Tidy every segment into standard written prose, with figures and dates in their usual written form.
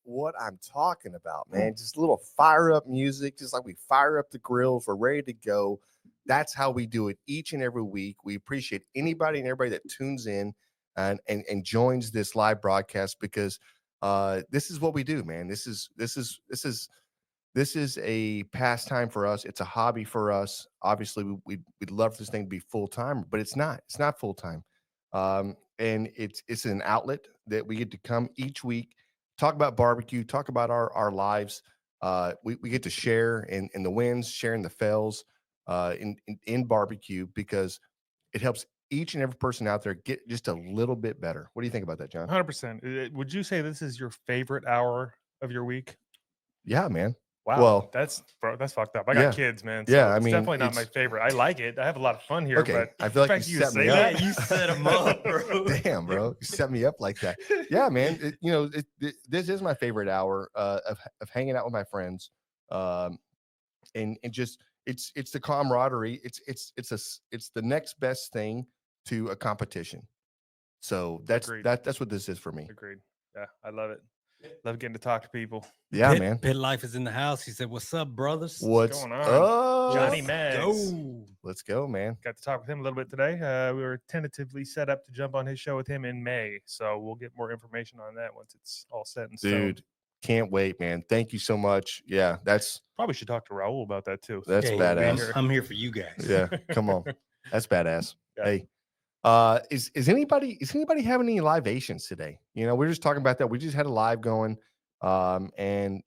what I'm talking about, man. Just a little fire up music, just like we fire up the grills. We're ready to go. That's how we do it each and every week. We appreciate anybody and everybody that tunes in and joins this live broadcast because this is what we do, man. This is a pastime for us. It's a hobby for us. Obviously, we'd love this thing to be full time, but it's not. It's not full time, and it's an outlet that we get to come each week, talk about barbecue, talk about our lives. We get to share in the wins, sharing the fails in barbecue because it helps each and every person out there get just a little bit better. What do you think about that, John? 100%. Would you say this is your favorite hour of your week? Yeah, man. Wow, Well, that's fucked up. I yeah. got kids, man. So Yeah, I it's mean, definitely not my favorite. I like it. I have a lot of fun here. Okay, But I feel like the you fact set me say up. that, Yeah, you set him up, bro. Damn, bro, you set me up like that. Yeah, man. This is my favorite hour of hanging out with my friends, and just it's the camaraderie. It's the next best thing to a competition. So Agreed. that's what this is for me. Agreed. Yeah, I love it. Love getting to talk to people. Yeah, Pit, man. Pit Life is in the house. He said, "What's up, brothers? What's going on? up? Johnny Mags. Go." Let's go, man. Got to talk with him a little bit today. We were tentatively set up to jump on his show with him in May. So we'll get more information on that once it's all set in stone. Dude, can't wait, man. Thank you so much. Yeah, that's Probably should talk to Raul about that too. That's Hey, badass. I'm here for you guys. yeah. Come on, that's badass. Yeah. Hey, is anybody having any libations today? We're just talking about that. We just had a live going, and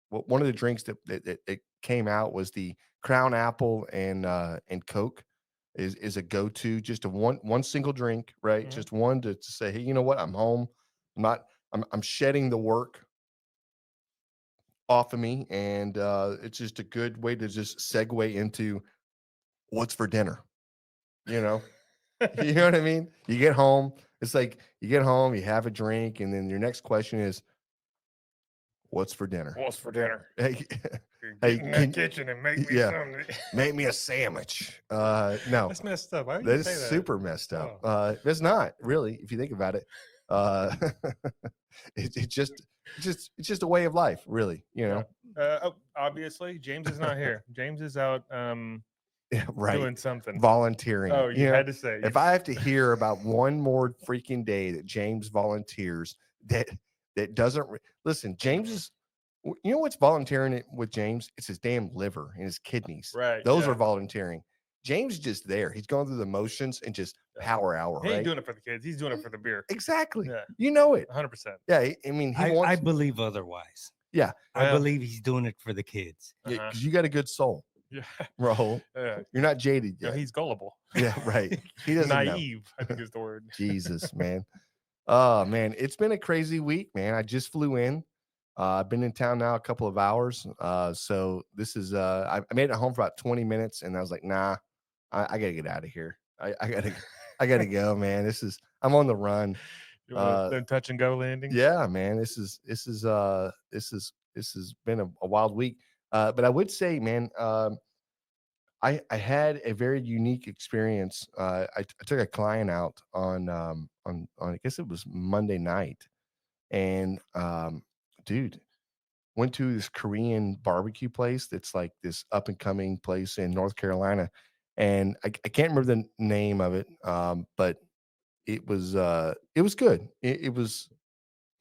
one of the drinks that came out was the Crown Apple and Coke is a go-to, just a one single drink, right? Mhm. Just one to say, hey, you know what? I'm home. I'm shedding the work off of me, and it's just a good way to just segue into what's for dinner. You know what I mean? You get home, it's like you get home, you have a drink, and then your next question is, what's for dinner? What's for dinner? Hey, Get in that kitchen and make me yeah. something. make me a sandwich. No, That's messed up. Why would that you is say that? super messed up. Oh. It's not really, if you think about it. It's just a way of life, really. Obviously, James is not here. James is out Right. doing something. Volunteering. Oh, you had to say. If I have to hear about one more freaking day that James volunteers that doesn't listen, James is, you know what's volunteering with James? It's his damn liver and his kidneys. Right. Those yeah. are volunteering. James is just there. He's going through the motions and just power hour. He ain't right? doing it for the kids. He's doing it for the beer. Exactly. Yeah. You know it. 100%. Yeah. I mean, he I wants. believe otherwise. Yeah. I Well- believe he's doing it for the kids. Because you got a good soul, Yeah. Rahul. Yeah. You're not jaded No, yet. he's gullible. Yeah, right. He doesn't know. Naive, I think is the word. Jesus, man. Oh, man. It's been a crazy week, man. I just flew in. I've been in town now a couple of hours. So this is, I made it home for about 20 minutes and I was like, nah, I gotta get out of here. I gotta go, man. I'm on the run. You want them touch and go landing? Yeah, man. This has been a wild week. But I would say, man, I had a very unique experience. I took a client out on I guess it was Monday night, and dude, went to this Korean barbecue place that's like this up and coming place in North Carolina, and I can't remember the name of it, but it was good. It was,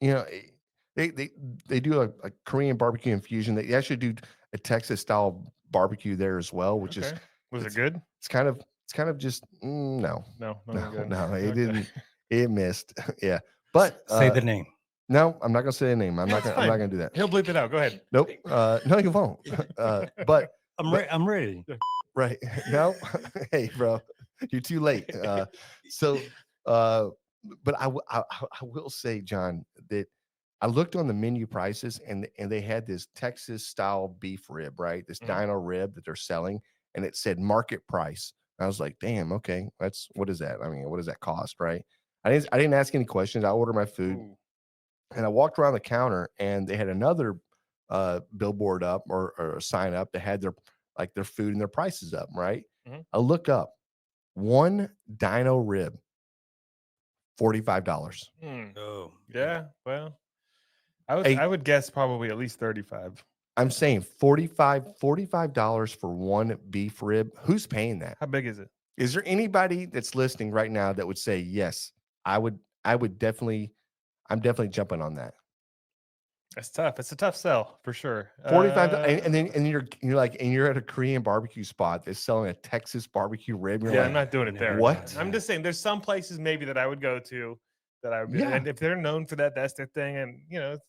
they do a Korean barbecue infusion. They actually do a Texas style barbecue there as well, which is Was it good? it's kind of just no, No, it Okay. didn't. It missed. Yeah, but Say the name. no, I'm not gonna say the name. I'm not gonna do that. He'll bleep it out. Go ahead. Nope. No, you won't. But I'm ready. right. No. Hey, bro, you're too late. But I will say, John, that I looked on the menu prices and they had this Texas style beef rib, right? This dino rib that they're selling, and it said market price. I was like, damn, okay, what is that? I mean, what does that cost, right? I didn't ask any questions. I ordered my food. Ooh. And I walked around the counter and they had another billboard up or a sign up that had their food and their prices up, right? Mhm. I look up one dino rib, $45. Oh, Yeah. Well, Hey, I would guess probably at least 35. I'm saying $45 for one beef rib. Who's paying that? How big is it? Is there anybody that's listening right now that would say yes? I would definitely. I'm definitely jumping on that. That's tough. It's a tough sell for sure. 45 and then you're like and you're at a Korean barbecue spot that's selling a Texas barbecue rib. You're Yeah, like, I'm not doing it there. what? I'm just saying there's some places maybe that I would go to that I would be, Yeah. and if they're known for that, that's their thing. And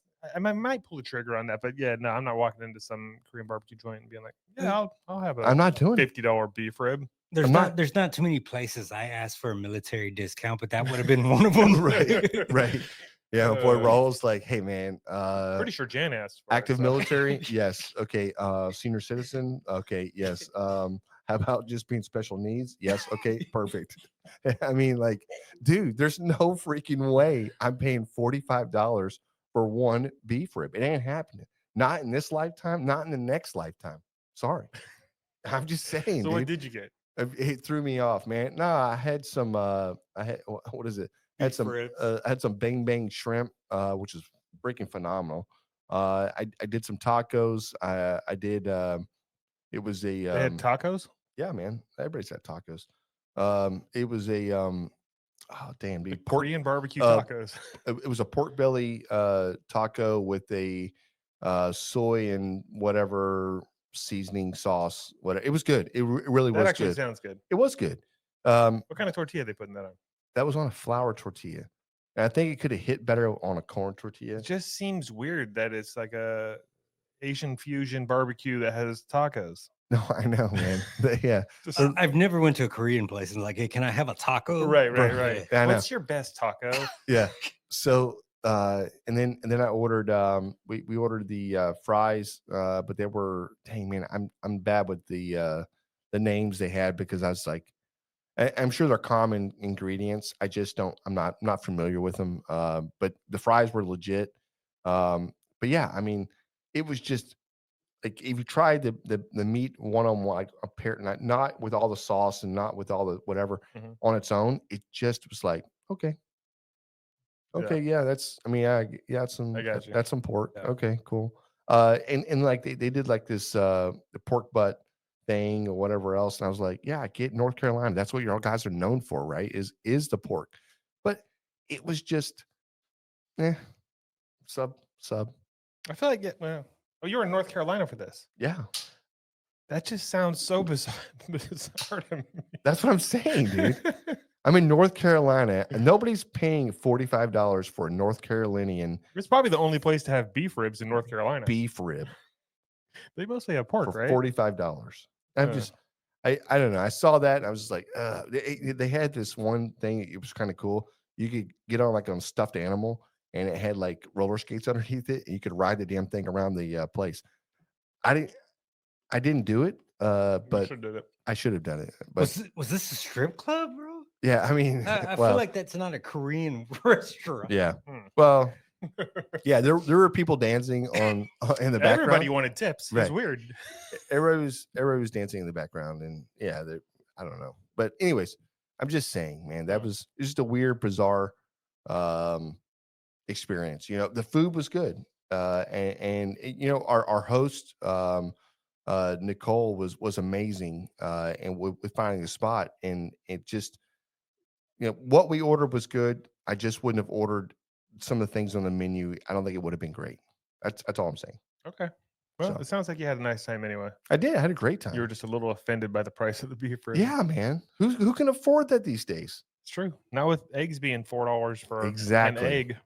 I might pull the trigger on that. But yeah, no, I'm not walking into some Korean barbecue joint and being like, yeah, I'll have a I'm not doing it. $50 beef rib. there's not too many places I asked for a military discount, but that would have been one of them. Right. Yeah, my boy Rolls like, hey man, Pretty sure Jan asked for active it, so. military, yes. Okay, senior citizen, okay, yes. How about just being special needs? Yes, okay, perfect. I mean, like, dude, there's no freaking way I'm paying $45 for one beef rib. It ain't happening. Not in this lifetime, not in the next lifetime. Sorry. I'm just saying, So what dude. did you get? It threw me off, man. No, I had some I had what is it? Beef ribs. I had some bang bang shrimp, which is freaking phenomenal. I did some tacos. I did it was a They had tacos. yeah, man. Everybody's had tacos. It was a oh damn, dude. Korean barbecue uh, tacos. It was a pork belly taco with a soy and whatever seasoning sauce. Whatever. It was good. It really That was actually good. sounds good. It was good. What kind of tortilla are they putting that on? That was on a flour tortilla. And I think it could have hit better on a corn tortilla. It just seems weird that it's like a Asian fusion barbecue that has tacos. No, I know, man. Yeah. Just, I've never went to a Korean place and like, hey, can I have a taco? right. Yeah, I know. What's your best taco? Yeah. So and then I ordered we ordered the fries, but they were dang man, I'm bad with the names they had because I was like I'm sure they're common ingredients. I just don't. I'm not familiar with them. But the fries were legit. But yeah, I mean, it was just like if you tried the meat one on one, like a pair, not with all the sauce and not with all the whatever Mhm. on its own, it just was like okay, yeah, that's. I mean, yeah, that's some I got you. that's some pork. Yeah. Okay, cool. And like they did like this the pork butt thing or whatever else. And I was like, yeah, I get North Carolina. That's what your guys are known for, right? Is the pork. But it was just sub. I feel like well, you were in North Carolina for this. Yeah. That just sounds so bizarre to me. That's what I'm saying, dude. I'm in North Carolina and nobody's paying $45 for a North Carolinian It's probably the only place to have beef ribs in North Carolina. beef rib They mostly have pork, for right? $45. I'm just I don't know. I saw that and I was just like, they had this one thing. It was kind of cool. You could get on like on a stuffed animal and it had like roller skates underneath it. And you could ride the damn thing around the place. I didn't do it, but Should did it. I should have done it. But Was this a strip club, bro? yeah, I mean, I well, feel like that's not a Korean restaurant. yeah. Hmm. Well, yeah, there were people dancing in the background. Everybody wanted tips. Right. It's weird. Everybody was dancing in the background, and yeah, I don't know. But anyways, I'm just saying, man, that was just a weird, bizarre experience. You know, the food was good, and you know, our host Nicole was amazing, and with finding the spot, and it just you know what we ordered was good. I just wouldn't have ordered some of the things on the menu. I don't think it would have been great. That's all I'm saying. Okay. Well, So. it sounds like you had a nice time anyway. I did. I had a great time. You were just a little offended by the price of the beef rib. Yeah, man. Who can afford that these days? It's true. Now with eggs being $4 for Exactly. an egg, it's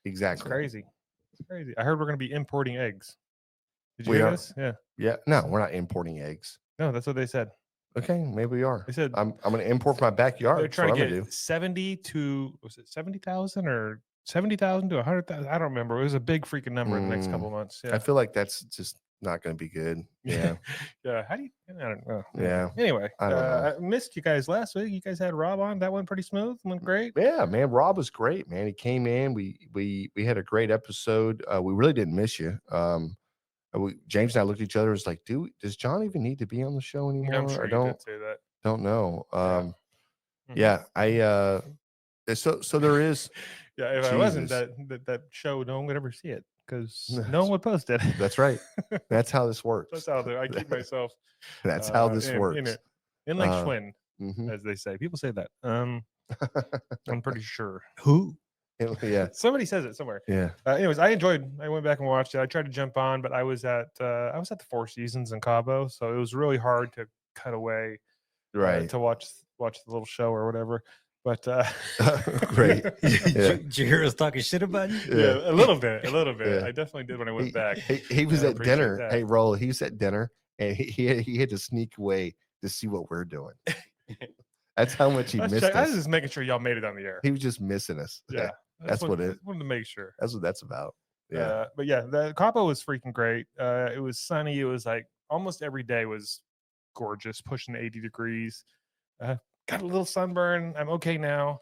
Exactly. crazy. It's crazy. I heard we're going to be importing eggs. Did you We hear are. this? Yeah. Yeah. No, we're not importing eggs. No, that's what they said. Okay, maybe we are. They said I'm going to import from my backyard. they're That's what trying I'm to gonna get do. 70,000 or 70,000 to 100,000. I don't remember. It was a big freaking number in the next couple of months. Yeah. I feel like that's just not going to be good. Yeah. Yeah. How do you? I don't know. Yeah. Anyway, I don't know. I missed you guys last week. You guys had Rob on. That went pretty smooth. Went great. Yeah, man. Rob was great, man. He came in. We had a great episode. We really didn't miss you. James and I looked at each other. Was like, does John even need to be on the show anymore? I'm sure I you don't did say that. don't know. Mhm. Yeah, So there is. Yeah, if I wasn't, Jesus. that show, no one would ever see it because no one would post it. That's right. That's how this works. That's how I keep myself. That's how this in works. it. In like Uh, Schwinn, mhm. as they say. People say that. I'm pretty sure. Who? Yeah. Somebody says it somewhere. Yeah. Anyways, I went back and watched it. I tried to jump on, but I was at the Four Seasons in Cabo, so it was really hard to cut away Right. to watch the little show or whatever. But Great. Yeah. Did you hear us talking shit about you? yeah, a little bit. Yeah. I definitely did when I went back. He was I at appreciate dinner. that. Hey, Roll, he was at dinner and he had to sneak away to see what we're doing. That's how much he missed I was us. just making sure y'all made it on the air. He was just missing us. Yeah, That's what it. wanted to make sure. That's what that's about. Yeah. But yeah, the Cabo was freaking great. It was sunny. It was like almost every day was gorgeous, pushing 80 degrees. Got a little sunburn. I'm okay now.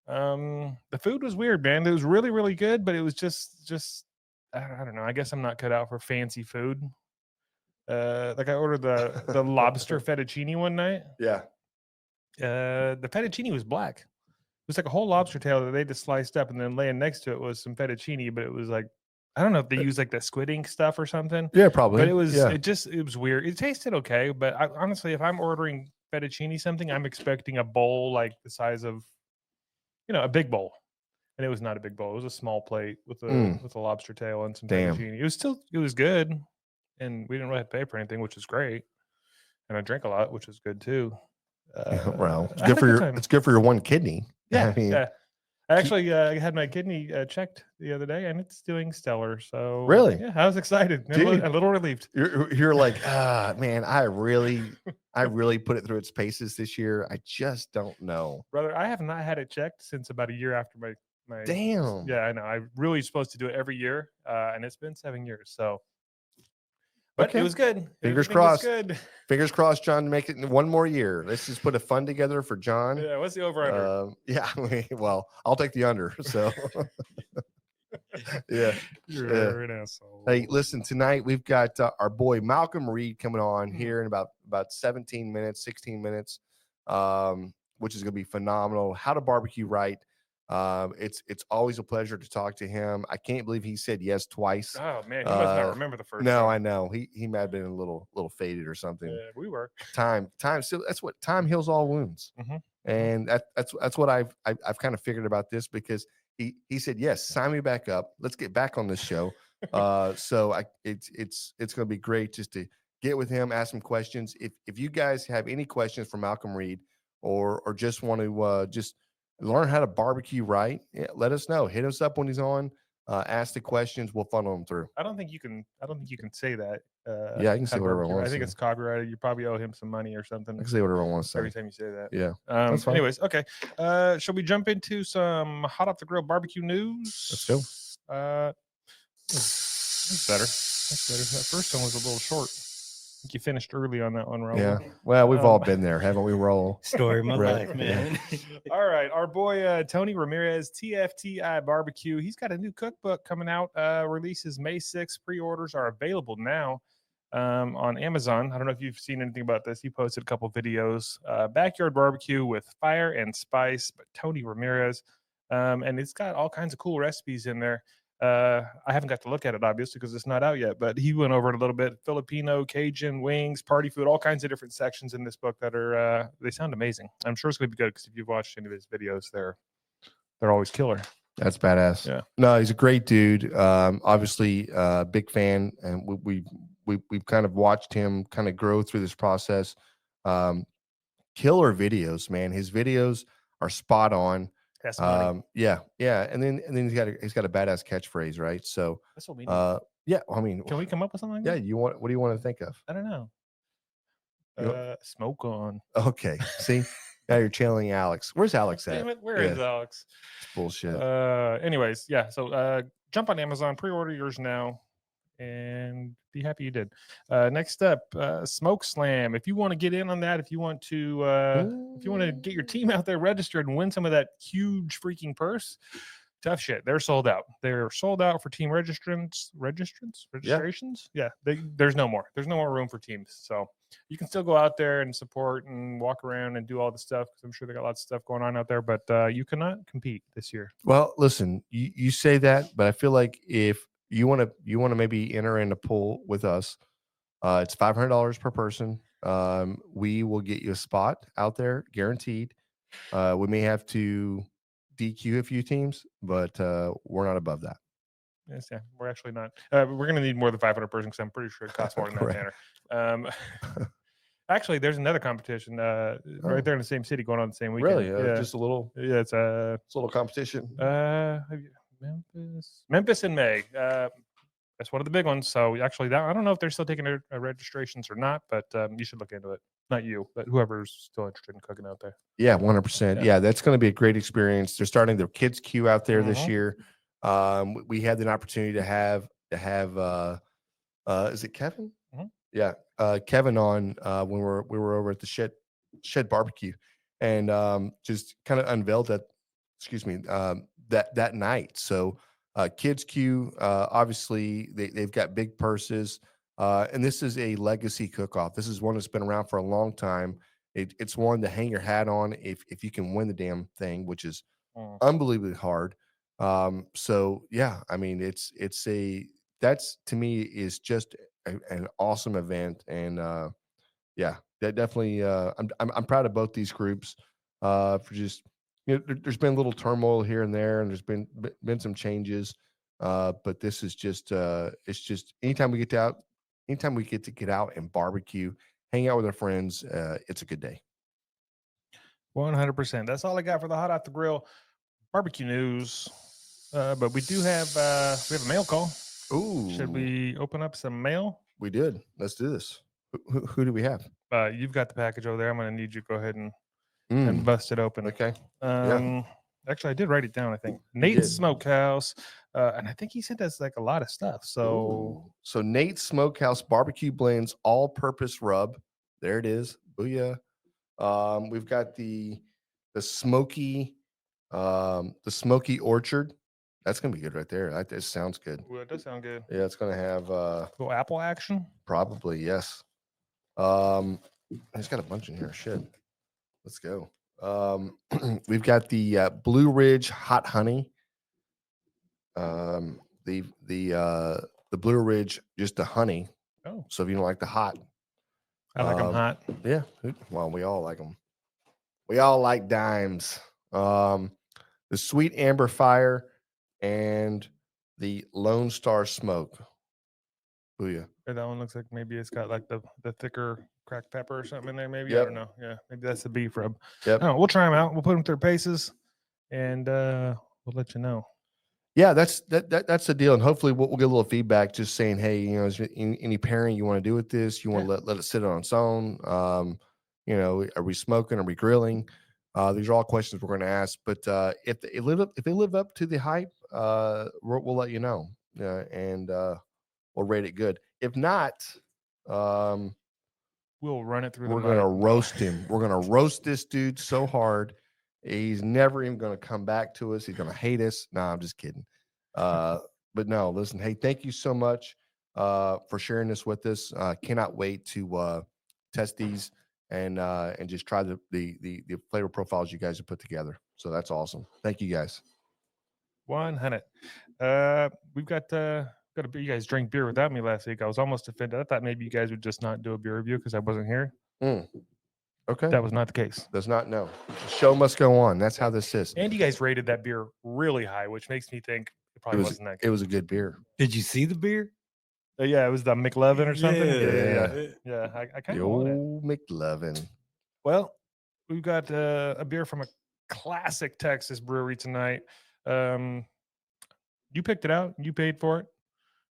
The food was weird, man. It was really, really good, but it was just I don't know. I guess I'm not cut out for fancy food. Like I ordered the lobster fettuccine one night. Yeah. The fettuccine was black. It was like a whole lobster tail that they just sliced up, and then laying next to it was some fettuccine, but it was like, I don't know if they used like the squid ink stuff or something. Yeah, probably. But it was Yeah. it was weird. It tasted okay, but honestly, if I'm ordering fettuccine something, I'm expecting a bowl like the size of, a big bowl. And it was not a big bowl. It was a small plate with a lobster tail and some Damn. fettuccine. It was good, and we didn't really have to pay for anything, which is great. And I drank a lot, which was good too. Well, I had a good time. it's good for your one kidney. Yeah, I mean, yeah. I actually had my kidney checked the other day, and it's doing stellar. So Really? yeah, I was excited, and Dude. a little relieved. You're like, man, I really put it through its paces this year. I just don't know. Brother, I have not had it checked since about a year after my Damn. Yeah, I know. I'm really supposed to do it every year, and it's been 7 years. So, but Okay. it was good. Fingers Everything was crossed. Good. Fingers crossed, John, to make it one more year. Let's just put a fund together for John. Yeah, what's the over under? Yeah, well, I'll take the under. So, yeah. You're an asshole. Hey, listen, tonight we've got our boy Malcom Reed coming on here in about 17 minutes, 16 minutes, which is going to be phenomenal. How to barbecue right. It's always a pleasure to talk to him. I can't believe he said yes twice. Oh man, he must not remember the first. No, time. I know he might have been a little faded or something. Yeah, we were. Time. So that's what time heals all wounds, and that's what I've kind of figured about this, because he said yes, sign me back up. Let's get back on this show. So it's going to be great just to get with him, ask him questions. If you guys have any questions for Malcom Reed, or just want to just learn how to barbecue right, let us know. Hit us up when he's on. Ask the questions. We'll funnel them through. I don't think you can say that. Yeah, I can say whatever I barbecue. want. I think it's copyrighted. You probably owe him some money or something. I can say whatever I want to say. Every time you say that. Yeah. That's fine. Anyways, okay. Shall we jump into some hot off the grill barbecue news? Let's go. That's better. That first one was a little short. I think you finished early on that one, Raul. Yeah. Well, we've all been there, haven't we, Roll? Story of my Right. life, man. All right. Our boy Tony Ramirez, TFTI BBQ. He's got a new cookbook coming out. Releases May 6th. Pre-orders are available now on Amazon. I don't know if you've seen anything about this. He posted a couple videos. Backyard barbecue with fire and spice, but Tony Ramirez. And it's got all kinds of cool recipes in there. I haven't got to look at it, obviously, because it's not out yet, but he went over it a little bit. Filipino, Cajun, wings, party food, all kinds of different sections in this book that are, they sound amazing. I'm sure it's going to be good, because if you've watched any of his videos, they're always killer. That's badass. Yeah. No, he's a great dude. Obviously, big fan, and we've kind of watched him kind of grow through this process. Killer videos, man. His videos are spot on. That's money. Yeah. And then he's got a badass catchphrase, right? So That's what we need. yeah, I mean, Can we come up with something like yeah, that? what do you want to think of? I don't know. You Smoke on. Okay. See, now you're channeling Alex. Where's Alex at? Damn it, where is Alex? It's bullshit. Anyways, yeah. So jump on Amazon, pre-order yours now, and be happy you did. Next up, Smoke Slam. If you want to get in on that, if you want to get your team out there registered and win some of that huge freaking purse, tough shit. They're sold out. They're sold out for team registrations. Yeah. There's no more. There's no more room for teams. So you can still go out there and support and walk around and do all the stuff because I'm sure they got lots of stuff going on out there. But you cannot compete this year. Well, listen, you say that, but I feel like if you want to maybe enter in a pool with us, it's $500 per person. We will get you a spot out there, guaranteed. We may have to DQ a few teams, but we're not above that. Yes, yeah, we're actually not. We're going to need more than 500 person because I'm pretty sure it costs more than that, Correct. Tanner. Actually, there's another competition right there in the same city going on the same weekend. Really? Yeah, Just a little, yeah. It's a little competition. Memphis in May. That's one of the big ones. So actually, that I don't know if they're still taking registrations or not, but you should look into it. Not you, but whoever's still interested in cooking out there. Yeah, 100%. Yeah, that's going to be a great experience. They're starting their kids queue out there this year. We had an opportunity to have is it Kevin? Yeah, Kevin on when we were over at the shed barbecue, and just kind of unveiled that. Excuse me, that night. So kids queue, obviously they've got big purses, and this is a legacy cook-off. This is one that's been around for a long time. It's one to hang your hat on if you can win the damn thing, which is unbelievably hard. So yeah, I mean, that's to me is just an awesome event, and yeah, that definitely. I'm proud of both these groups for just there's been a little turmoil here and there, and there's been some changes, but this is just it's just anytime we get to get out and barbecue, hang out with our friends, it's a good day. 100%. That's all I got for the hot off the grill barbecue news. But we do have we have a mail call. Ooh, should we open up some mail? We did. Let's do this. Who do we have? You've got the package over there. I'm going to need you to go ahead and bust it open. Okay. Actually, I did write it down. I think Nate Smokehouse, and I think he said that's like a lot of stuff. So Nate Smokehouse barbecue blends all-purpose rub. There it is. Booyah. We've got the smoky orchard. That's gonna be good right there. That sounds good. Well, it does sound good. Yeah, it's gonna have little apple action. Probably, yes. He's got a bunch in here. Shit. Let's go. We've got the Blue Ridge hot honey. The Blue Ridge, just the honey. Oh, so if you don't like the hot, I like them hot. Yeah, well, we all like them. We all like dimes. The Sweet Amber Fire and the Lone Star Smoke. Booyah. Yeah, that one looks like maybe it's got like the thicker cracked pepper or something in there. Maybe Yep. I don't know. Yeah, maybe that's the beef rub. Yep. We'll try them out. We'll put them through paces, and we'll let you know. Yeah, that's the deal, and hopefully we'll get a little feedback, just saying, hey, is there any pairing you want to do with this? You want to let it sit on its own? Are we smoking? Are we grilling? These are all questions we're going to ask. But if they live up to the hype, we'll let you know, and we'll rate it good. If not, we'll run it through. We're going to roast him. We're going to roast this dude so hard. He's never even going to come back to us. He's going to hate us. No, I'm just kidding. But no, listen, hey, thank you so much for sharing this with us. Cannot wait to test these and just try the flavor profiles you guys have put together. So that's awesome. Thank you guys. 100. We've got you guys drank beer without me last week. I was almost offended. I thought maybe you guys would just not do a beer review because I wasn't here. Okay. That was not the case. Does not know. The show must go on. That's how this is. And you guys rated that beer really high, which makes me think it probably wasn't that good. It was a good beer. Did you see the beer? Yeah, it was the McLovin or something. Yeah. I kind of want it. McLovin. Well, we've got a beer from a classic Texas brewery tonight. You picked it out. You paid for it.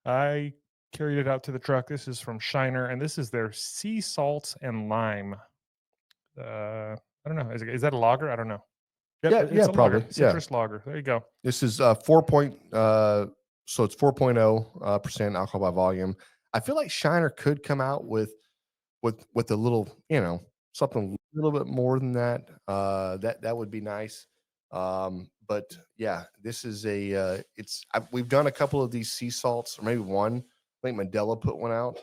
I carried it out to the truck. This is from Shiner, and this is their sea salt and lime. I don't know. Is that a lager? I don't know. Yep, yeah, probably. Lager. Citrus lager. There you go. This is 4.0% alcohol by volume. I feel like Shiner could come out with a little, something a little bit more than that. That would be nice. But yeah, this is we've done a couple of these sea salts, or maybe one. I think Mandela put one out,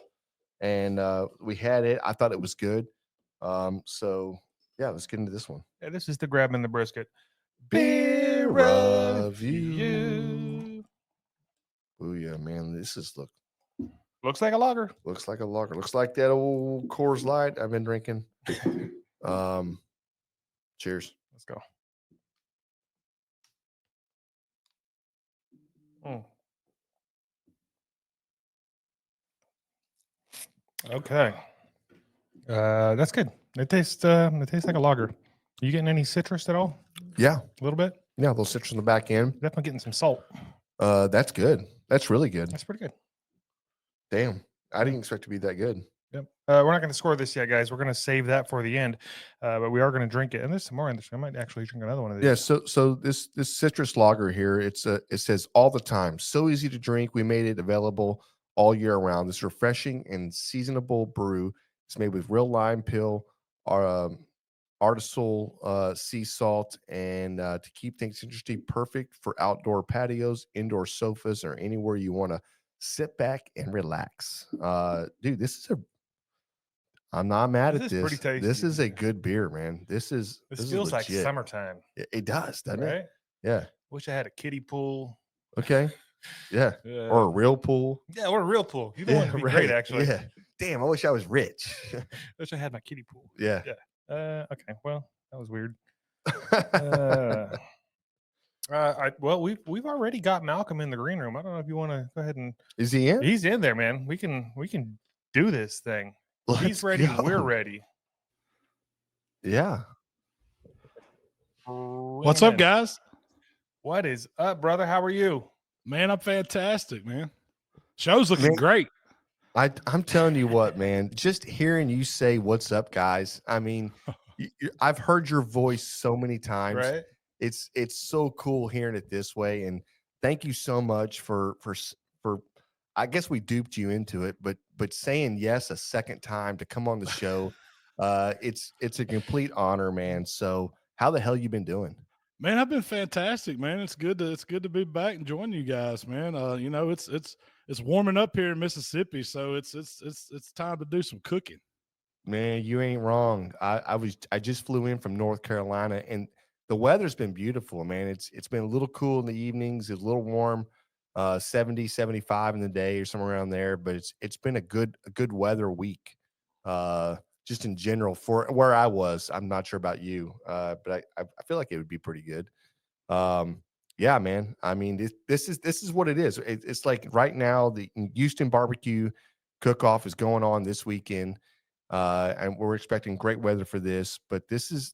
and we had it. I thought it was good. So yeah, let's get into this one. Yeah, this is the grabbing the brisket. Beer of you. you. Oh yeah, man, this Looks like a lager. looks like a lager. Looks like that old Coors Light I've been drinking. Cheers. Let's go. Mm. Okay. That's good. It tastes like a lager. You getting any citrus at all? Yeah, A little bit? yeah, a little citrus on the back end. Definitely getting some salt. That's good. That's really good. That's pretty good. Damn, I didn't expect it to be that good. Yep. We're not going to score this yet, guys. We're going to save that for the end, but we are going to drink it. And there's some more in this. I might actually drink another one of these. Yeah. So this citrus lager here, it says all the time, so easy to drink. We made it available all year round. This refreshing and seasonable brew. It's made with real lime peel, artisanal sea salt, and to keep things interesting, perfect for outdoor patios, indoor sofas, or anywhere you want to sit back and relax. Dude, I'm not mad This at is this. pretty tasty. This is a good beer, man. This This is feels like legit. summertime, It does, doesn't it? right? Yeah. Wish I had a kiddie pool. Okay. Yeah. Or a real pool. Yeah, or a real pool. Either one would be great, actually. Yeah. Damn, I wish I was rich. Wish I had my kiddie pool. Yeah. Okay. Well, that was weird. Well, we've already got Malcolm in the green room. I don't know if you want to go ahead and. Is he in? He's in there, man. We can do this thing. He's ready. Go. We're ready. Yeah. What's up, guys? What is up, brother? How are you? Man, I'm fantastic, man. Show's looking great. I'm telling you what, man, just hearing you say what's up, guys. I mean, I've heard your voice so many times. Right? It's so cool hearing it this way. And thank you so much for I guess we duped you into it, but saying yes a second time to come on the show. It's a complete honor, man. So how the hell you been doing? Man, I've been fantastic, man. It's good to be back and join you guys, man. You know, it's warming up here in Mississippi, so it's time to do some cooking. Man, you ain't wrong. I just flew in from North Carolina, and the weather's been beautiful, man. It's been a little cool in the evenings, it's a little warm, 70, 75 in the day or somewhere around there, but it's been a good weather week. Just in general for where I was. I'm not sure about you, but I feel like it would be pretty good. Yeah, man. I mean, this is what it is. It's like right now the Houston barbecue cook-off is going on this weekend, and we're expecting great weather for this. But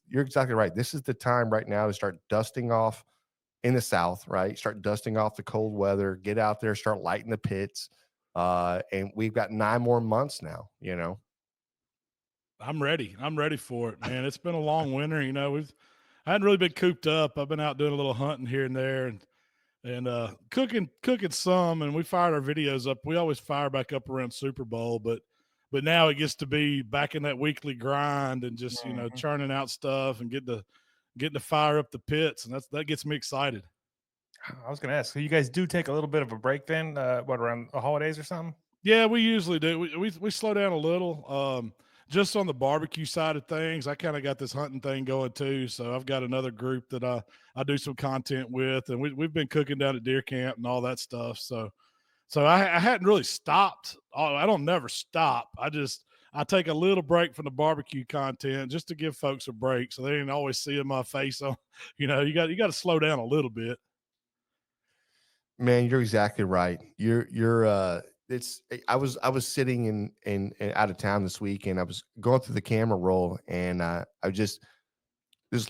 you're exactly right. This is the time right now to start dusting off in the South, right? Start dusting off the cold weather. Get out there, start lighting the pits, and we've got 9 more months now. You know. I'm ready. I'm ready for it, man. It's been a long winter. You know, I hadn't really been cooped up. I've been out doing a little hunting here and there, and cooking some. And we fired our videos up. We always fire back up around Super Bowl, but now it gets to be back in that weekly grind and just churning out stuff and getting to fire up the pits, and that gets me excited. I was going to ask, so you guys do take a little bit of a break then? What, around the holidays or something? Yeah, we usually do. We slow down a little. Just on the barbecue side of things, I kind of got this hunting thing going too. So I've got another group that I do some content with, and we've been cooking down at deer camp and all that stuff. So I hadn't really stopped. I don't never stop. I take a little break from the barbecue content just to give folks a break, so they didn't always see my face on. You got to slow down a little bit. Man, you're exactly right. I was sitting in out of town this week, and I was going through the camera roll, and I just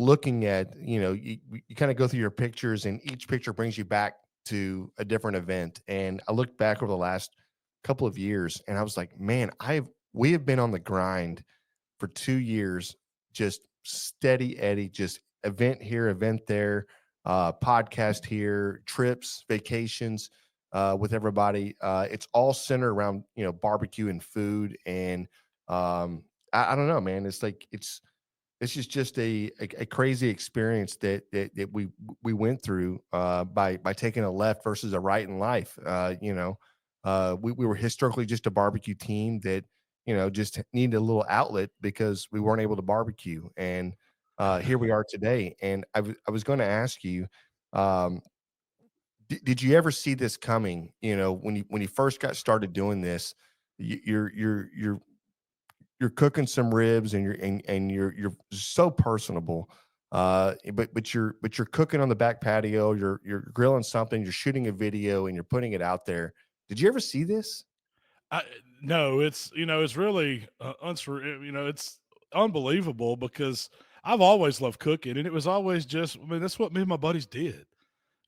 looking at, you kind of go through your pictures, and each picture brings you back to a different event. And I looked back over the last couple of years, and I was like, man, we have been on the grind for 2 years, just steady Eddie, just event here, event there, podcast here, trips, vacations, with everybody. It's all centered around, barbecue and food. And I don't know, man. It's like this is just a crazy experience that we went through by taking a left versus a right in life. We were historically just a barbecue team that just needed a little outlet because we weren't able to barbecue. And here we are today. And I was going to ask you, um, did you ever see this coming? When you first got started doing this, you're cooking some ribs and you're so personable. But you're cooking on the back patio, you're grilling something, you're shooting a video and you're putting it out there. Did you ever see this? I No, it's really it's unbelievable because I've always loved cooking, and it was always just, I mean, that's what me and my buddies did.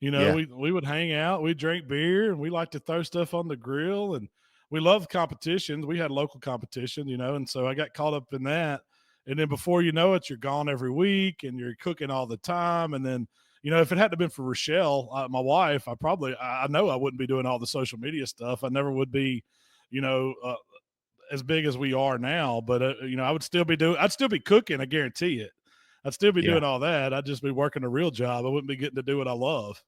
Yeah. We would hang out, we drink beer, and we like to throw stuff on the grill, and we loved competitions. We had local competition, and so I got caught up in that. And then before you know it, you're gone every week and you're cooking all the time. And then, if it hadn't been for Rochelle, my wife, I know I wouldn't be doing all the social media stuff. I never would be, you know, uh, as big as we are now, but I'd still be cooking. I guarantee it. I'd still be Yeah. doing all that. I'd just be working a real job. I wouldn't be getting to do what I love.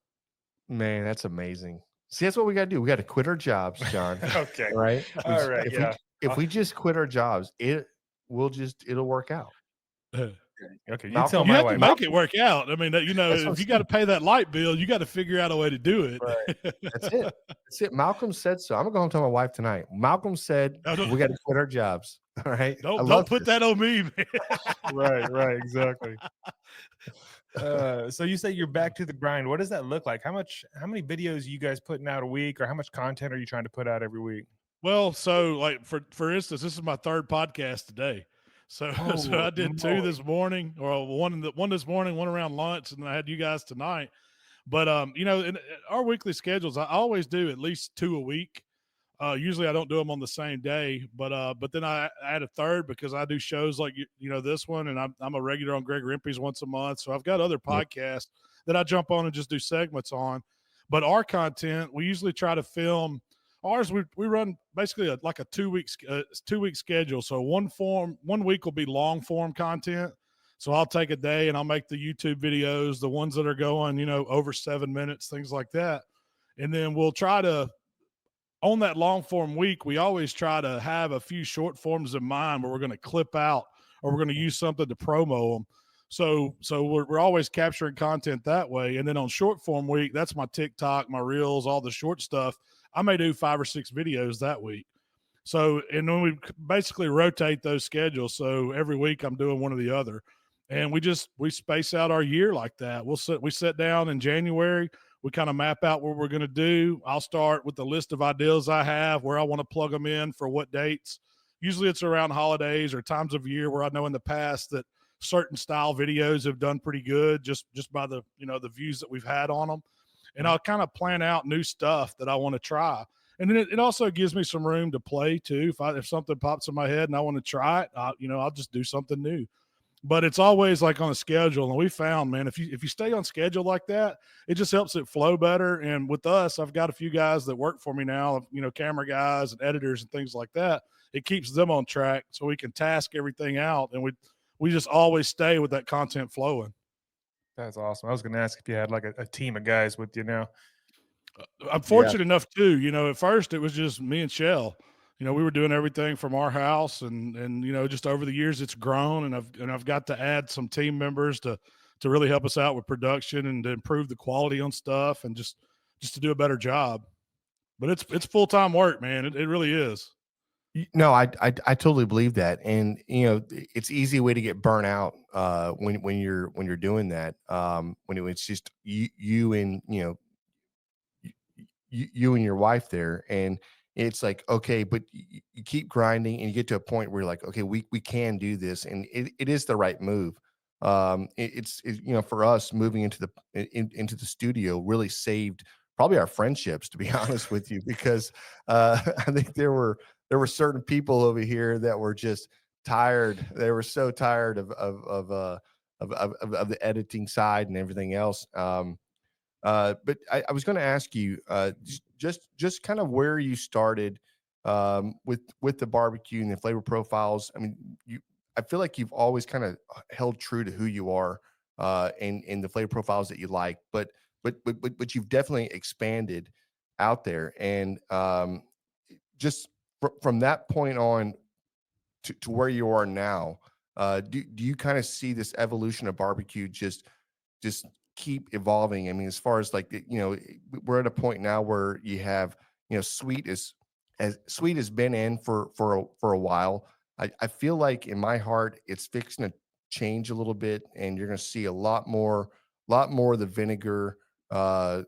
Man, that's amazing. See, that's what we got to do. We got to quit our jobs, John. Okay. Right? All right. If we Yeah. if we just quit our jobs, it'll work out. Okay. You tell Malcolm, You my have to wife. make it work out. I mean, that's what I'm if you got to saying. pay that light bill, you got to figure out a way to do it. Right. That's it. That's it. Malcolm said so. I'm gonna go home and tell my wife tonight. Malcolm said Now, we got to quit our jobs. All right. I don't love put this. that on me, man. Right. Right. Exactly. So you say you're back to the grind. What does that look like? How many videos are you guys putting out a week, or how much content are you trying to put out every week? Well, so like for instance, this is my third podcast today. So so Oh, I did two Lord. this morning, or one this morning, one around lunch, and then I had you guys tonight. But in our weekly schedules, I always do at least two a week. Usually I don't do them on the same day, but then I add a third because I do shows like this one, and I'm a regular on Greg Rempe's once a month. So I've got other Yep. podcasts that I jump on and just do segments on. But our content, we usually try to film ours. We run basically like a 2 week schedule. So one week will be long form content. So I'll take a day and I'll make the YouTube videos, the ones that are going over 7 minutes, things like that, and then we'll try to, on that long form week, we always try to have a few short forms in mind where we're going to clip out or we're going to use something to promo them. So we're always capturing content that way. And then on short form week, that's my TikTok, my reels, all the short stuff. I may do 5 or 6 videos that week. So, and then we basically rotate those schedules. So every week I'm doing one or the other. And we space out our year like that. We sit down in January. We kind of map out what we're going to do. I'll start with the list of ideas I have, where I want to plug them in for what dates. Usually it's around holidays or times of year where I know in the past that certain style videos have done pretty good just by the the views that we've had on them. And I'll kind of plan out new stuff that I want to try. And then it also gives me some room to play too. If something pops in my head and I want to try it, I'll just do something new. But it's always like on a schedule. And we found, man, if you stay on schedule like that, it just helps it flow better. And with us, I've got a few guys that work for me now, camera guys and editors and things like that. It keeps them on track so we can task everything out. And we just always stay with that content flowing. That's awesome. I was going to ask if you had like a team of guys with you now. I'm Yeah. fortunate enough too. At first it was just me and Shell. We were doing everything from our house, and just over the years it's grown, and I've got to add some team members to really help us out with production and to improve the quality on stuff and just to do a better job. But it's full-time work, man. It really is. No, I totally believe that. And it's easy way to get burnt out when you're doing that. When it's just you and you and your wife there, and it's like, okay, but you keep grinding and you get to a point where you're like, okay, we can do this, and it is the right move. For us, moving into into the studio really saved probably our friendships, to be honest with you, because I think there were certain people over here that were just tired. They were so tired of the editing side and everything else. But I was going to ask you, just kind of where you started with the barbecue and the flavor profiles. I mean, I feel like you've always kind of held true to who you are and the flavor profiles that you like, but you've definitely expanded out there. And just from that point on, to where you are now, do you kind of see this evolution of barbecue just keep evolving? I mean, as far as like we're at a point now where you have sweet is as sweet has been in for a while. I feel like in my heart it's fixing to change a little bit, and you're going to see a lot more of the vinegar. A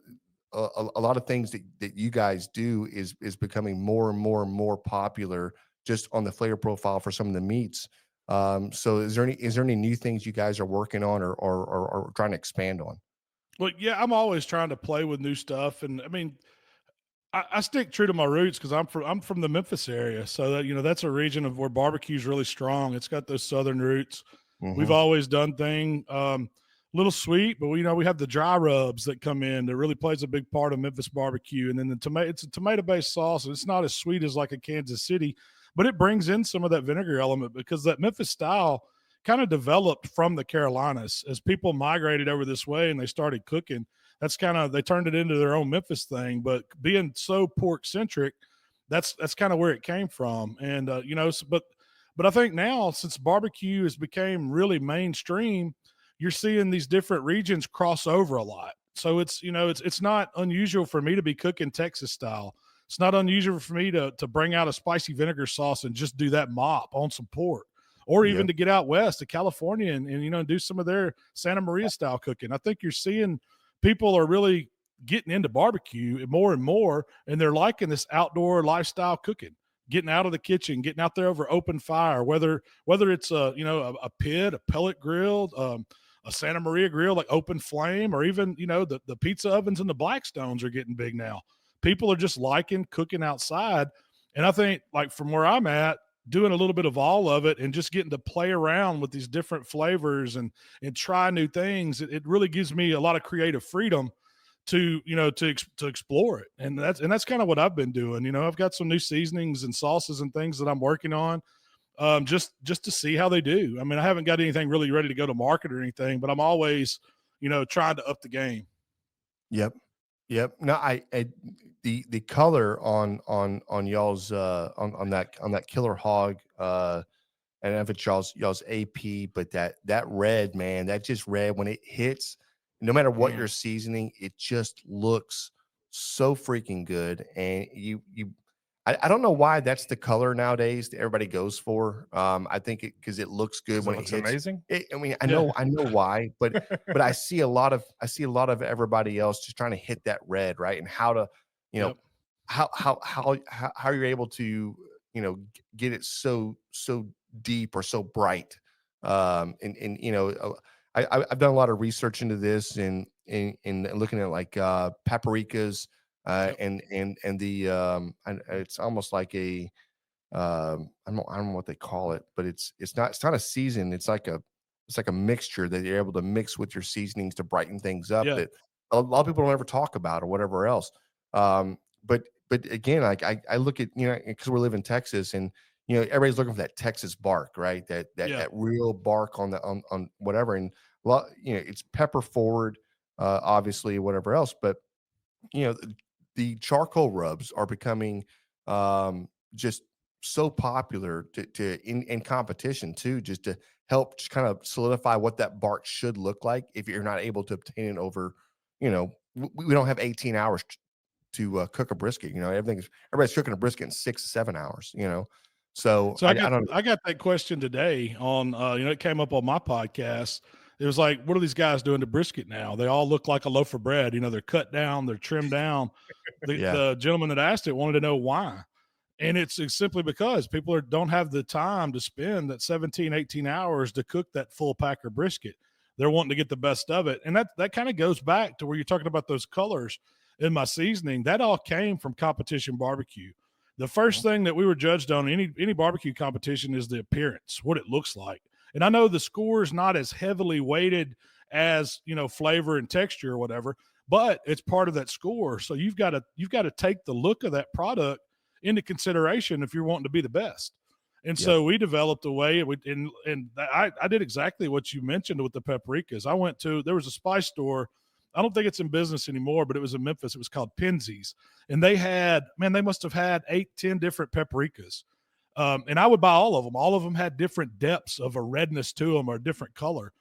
lot of things that you guys do is becoming more and more and more popular just on the flavor profile for some of the meats. So is there any new things you guys are working on or trying to expand on? Well, yeah, I'm always trying to play with new stuff, and I mean, I stick true to my roots because I'm from the Memphis area, so that that's a region of where barbecue is really strong. It's got those southern roots. We've Hmm. always done thing little sweet, but we have the dry rubs that come in that really plays a big part of Memphis barbecue, and then the tomato it's a tomato based sauce, and it's not as sweet as like a Kansas City, but it brings in some of that vinegar element because that Memphis style kind of developed from the Carolinas as people migrated over this way and they started cooking. That's kind of they turned it into their own Memphis thing. But being so pork centric, that's kind of where it came from. And but I think now since barbecue has became really mainstream, you're seeing these different regions cross over a lot. So it's not unusual for me to be cooking Texas style. It's not unusual for me to bring out a spicy vinegar sauce and just do that mop on some pork, or even Yep. to get out west to California and do some of their Santa Maria style cooking. I think you're seeing people are really getting into barbecue more and more, and they're liking this outdoor lifestyle cooking, getting out of the kitchen, getting out there over open fire, whether it's a pit, a pellet grill, a Santa Maria grill, like open flame, or even the pizza ovens and the Blackstones are getting big now. People are just liking cooking outside, and I think like from where I'm at, doing a little bit of all of it and just getting to play around with these different flavors and try new things, it really gives me a lot of creative freedom to explore it. And that's kind of what I've been doing. I've got some new seasonings and sauces and things that I'm working on, just to see how they do. I mean, I haven't got anything really ready to go to market or anything, but I'm always trying to up the game. Yep. Yep. No, the color on y'all's on that killer hog, I don't know if it's y'all's AP, but that red, man, that just red when it hits, no matter what Mm. you're seasoning, it just looks so freaking good. And I don't know why that's the color nowadays that everybody goes for. I think because it looks good Because it when it looks hits. amazing. I mean, I Yeah. know I know why, but I see a lot of everybody else just trying to hit that red, right? And how to, you know, Yep. how you're able to, get it so deep or so bright. And I've done a lot of research into this and looking at like paprikas, Yep. and and it's almost like a I don't know what they call it, but it's not a season. It's like a mixture that you're able to mix with your seasonings to brighten things up Yeah. that a lot of people don't ever talk about or whatever else. But again, like I look at because we live in Texas, and everybody's looking for that Texas bark, right? That that Yeah. that real bark on whatever, and it's pepper forward, obviously, whatever else, but the charcoal rubs are becoming just so popular in competition too, just to help just kind of solidify what that bark should look like if you're not able to obtain it over, we don't have 18 hours to cook a brisket. Everybody's cooking a brisket in 6 to 7 hours. So So I, I I got don't. I got that question today on it came up on my podcast. It was like, what are these guys doing to brisket now? They all look like a loaf of bread. They're cut down, they're trimmed down. The Yeah. the gentleman that asked it wanted to know why. And it's simply because people don't have the time to spend that 17, 18 hours to cook that full packer brisket. They're wanting to get the best of it. And that kind of goes back to where you're talking about those colors in my seasoning. That all came from competition barbecue. The first Mhm. thing that we were judged on any barbecue competition is the appearance, what it looks like. And I know the score is not as heavily weighted as, flavor and texture or whatever, but it's part of that score. So you've got to take the look of that product into consideration if you're wanting to be the best. And Yep. so we developed a way, and I did exactly what you mentioned with the paprikas. There was a spice store. I don't think it's in business anymore, but it was in Memphis. It was called Penzies. And they must have had 8, 10 different paprikas. And I would buy all of them. All of them had different depths of a redness to them or a different color.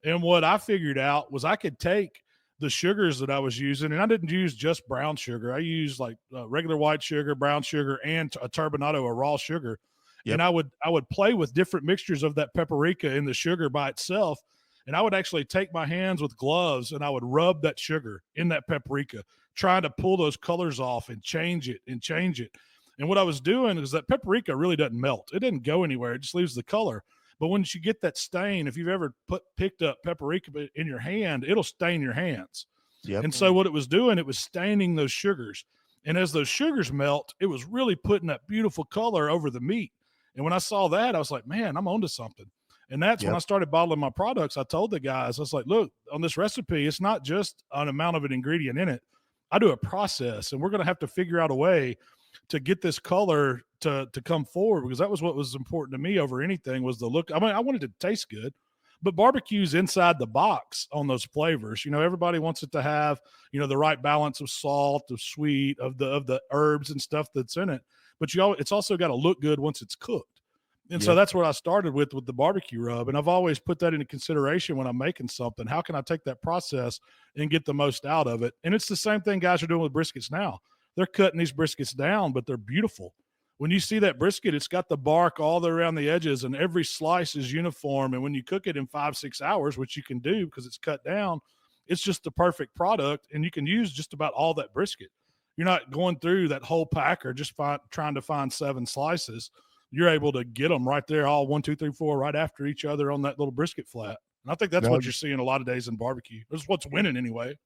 And what I figured out was I could take the sugars that I was using, and I didn't use just brown sugar. I used like regular white sugar, brown sugar, and a turbinado, a raw sugar. Yep. And I would play with different mixtures of that paprika in the sugar by itself. And I would actually take my hands with gloves and I would rub that sugar in that paprika, trying to pull those colors off and change it and change it. And what I was doing is that paprika really doesn't melt. It didn't go anywhere. It just leaves the color. But once you get that stain, if you've ever picked up paprika in your hand, it'll stain your hands. Yep. And so what it was doing, it was staining those sugars. And as those sugars melt, it was really putting that beautiful color over the meat. And when I saw that, I was like, man, I'm onto something. And that's when I started bottling my products. I told the guys, I was like, look, on this recipe, it's not just an amount of an ingredient in it. I do a process, and we're going to have to figure out a way to get this color to come forward, because that was what was important to me over anything, was the look. I mean, I wanted it to taste good, but barbecue's inside the box on those flavors. You know, everybody wants it to have, you know, the right balance of salt, of sweet, of the herbs and stuff that's in it. But it's also got to look good once it's cooked. And so that's what I started with the barbecue rub. And I've always put that into consideration when I'm making something. How can I take that process and get the most out of it? And it's the same thing guys are doing with briskets now. They're cutting these briskets down, but they're beautiful. When you see that brisket, it's got the bark all around the edges, and every slice is uniform. And when you cook it in 5-6 hours, which you can do because it's cut down, it's just the perfect product. And you can use just about all that brisket. You're not going through that whole pack or just trying to find 7 slices. You're able to get them right there, all 1, 2, 3, 4, right after each other on that little brisket flat. And I think that's what you're seeing a lot of days in barbecue. That's what's winning anyway.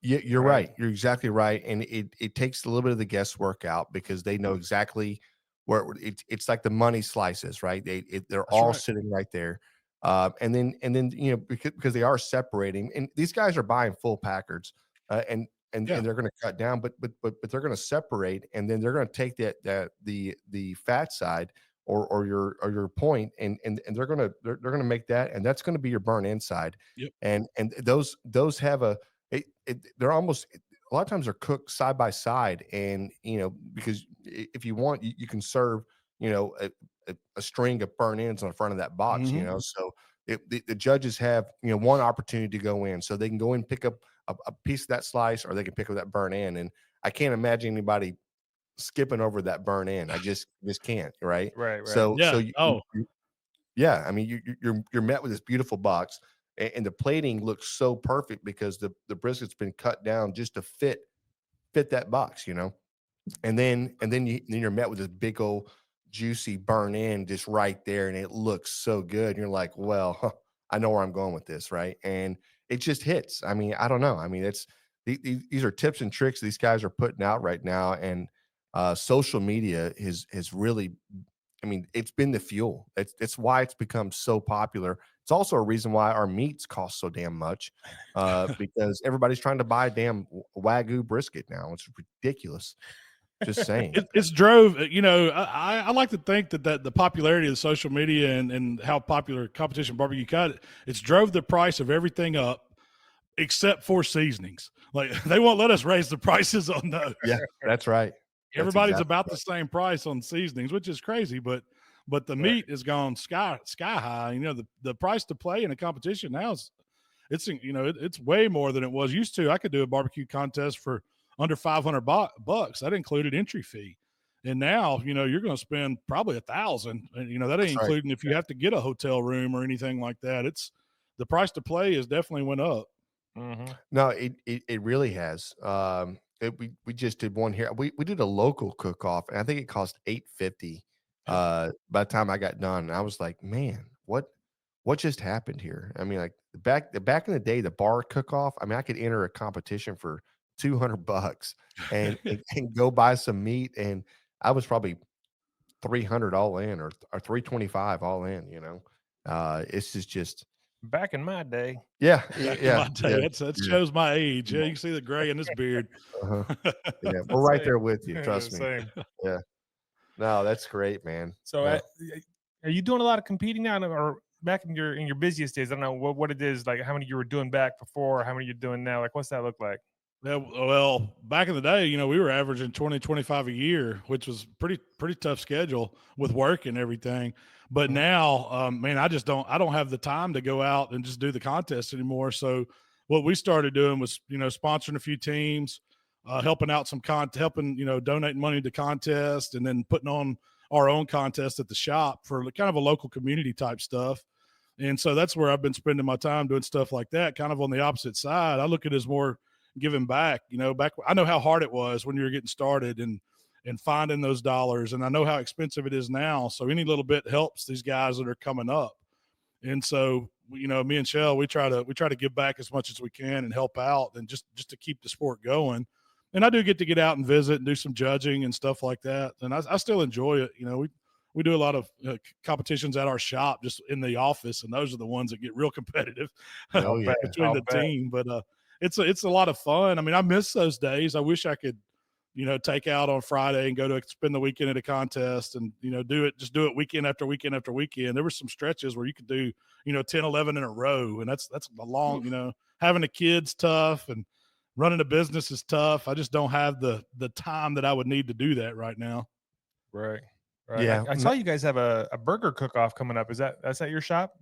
Yeah, you're right. You're exactly right. And it takes a little bit of the guesswork out, because they know exactly where it's like the money slices, right? They're all sitting right there. And then, you know, because they are separating, and these guys are buying full packers, and they're going to cut down, but they're going to separate, and then they're going to take the fat side or your point, and they're going to make that, and that's going to be your burn inside. Yep. And those have they're almost, a lot of times they're cooked side by side, and you know, because if you want, you can serve, you know, a string of burn ends on the front of that box, you know. So the judges have, you know, one opportunity to go in, so they can go in and pick up a piece of that slice, or they can pick up that burn end. And I can't imagine anybody skipping over that burn end. I just can't, right? Right. So yeah. Yeah, I mean, you're met with this beautiful box, and the plating looks so perfect because the brisket's been cut down just to fit that box, you know. And then you're met with this big old juicy burn in just right there, and it looks so good. And you're like, well, I know where I'm going with this, right? And it just hits. I mean, I don't know. I mean, these are tips and tricks these guys are putting out right now, and social media has really, I mean, it's been the fuel. It's why it's become so popular. It's also a reason why our meats cost so damn much, because everybody's trying to buy a damn Wagyu brisket now. It's ridiculous. Just saying. It's drove, you know, I like to think that the popularity of social media and how popular competition barbecue got, it's drove the price of everything up except for seasonings. Like, they won't let us raise the prices on those. Yeah, that's right. Everybody's about the same price on seasonings, which is crazy, but the meat has gone sky high. You know, the price to play in a competition now it's way more than it was used to. I could do a barbecue contest for under $500. That included entry fee. And now, you know, you're going to spend probably $1,000, and you know, that ain't including if you have to get a hotel room or anything like that. It's the price to play has definitely went up. No, it really has. We just did one here. We did a local cook off, and I think it cost $850 by the time I got done. And I was like, man, what just happened here? I mean, like back in the day, the bar cook off, I mean, I could enter a competition for $200 and go buy some meat, and I was probably 300 all in, or 325 all in, you know. It's just Back in my day. yeah. That shows my age. Yeah, you can see the gray in this beard. Yeah, we're right there with you. Trust me. Same. Yeah. No, that's great, man. So, Yeah. are you doing a lot of competing now, or back in your busiest days? I don't know what it is, like how many you were doing back before, how many you're doing now. Like, what's that look like? Yeah, well, back in the day, we were averaging 20, 25 a year, which was pretty tough schedule with work and everything. But Mhm. now, man, I don't have the time to go out and just do the contest anymore. So what we started doing was, sponsoring a few teams, helping out helping, donating money to contest, and then putting on our own contest at the shop for kind of a local community type stuff. And so that's where I've been spending my time doing stuff like that, kind of on the opposite side. I look at it as more giving back. Back I know how hard it was when you were getting started and finding those dollars, and I know how expensive it is now. So any little bit helps these guys that are coming up. And so, me and Shell, we try to give back as much as we can and help out, and just to keep the sport going. And I do get out and visit and do some judging and stuff like that. And I still enjoy it. We do a lot of competitions at our shop, just in the office, and those are the ones that get real competitive Oh yeah. between the I'll bet. team. But it's a lot of fun. I mean, I miss those days. I wish I could, take out on Friday and go to spend the weekend at a contest and, do it weekend after weekend after weekend. There were some stretches where you could do, 10, 11 in a row. And that's a long, having a kid's tough, and running a business is tough. I just don't have the time that I would need to do that right now. Right. Right. Yeah. I saw you guys have a burger cook-off coming up. That's at your shop?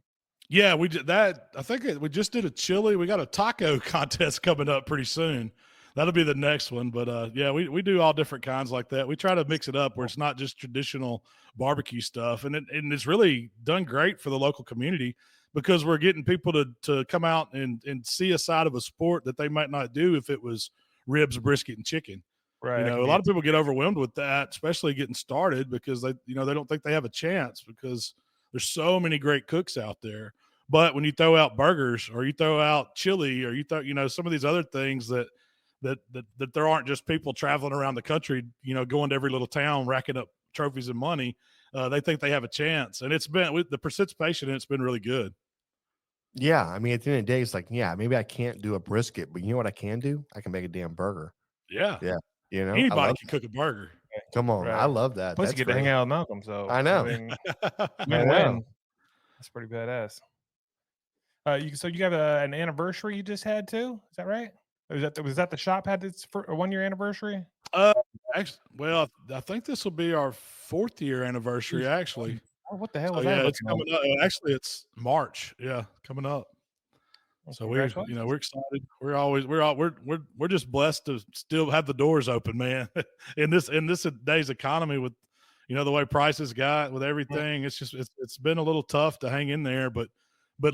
Yeah, we did that. I think we just did a chili. We got a taco contest coming up pretty soon. That'll be the next one. But yeah, we do all different kinds like that. We try to mix it up where it's not just traditional barbecue stuff, and it's really done great for the local community because we're getting people to come out and see a side of a sport that they might not do if it was ribs, brisket, and chicken. Right. That A can be lot of people get overwhelmed with that, especially getting started, because they don't think they have a chance because there's so many great cooks out there. But when you throw out burgers, or you throw out chili, or you throw, some of these other things that there aren't just people traveling around the country, going to every little town, racking up trophies and money, they think they have a chance. And it's been with the participation, and it's been really good. Yeah. I mean, at the end of the day, it's like, yeah, maybe I can't do a brisket, but you know what I can do? I can make a damn burger. Yeah. Yeah. I Anybody love can that. cook a burger. Come on. I right. love that. Plus, you That's get to hang great. out with Malcolm. So, I I know. mean, I win-win. know. That's pretty badass. So you have an anniversary you just had too? Is that right? Was that the shop had its 1 year anniversary? Uh, actually, well, I think this will be our 4th year anniversary, actually. Oh, what the hell So was I yeah, it's looking at? coming up. Actually, it's March. Yeah, coming up. Well, So congratulations. we're excited. We're just blessed to still have the doors open, man. in this day's economy, with the way prices got with Mm. everything, it's been a little tough to hang in there, but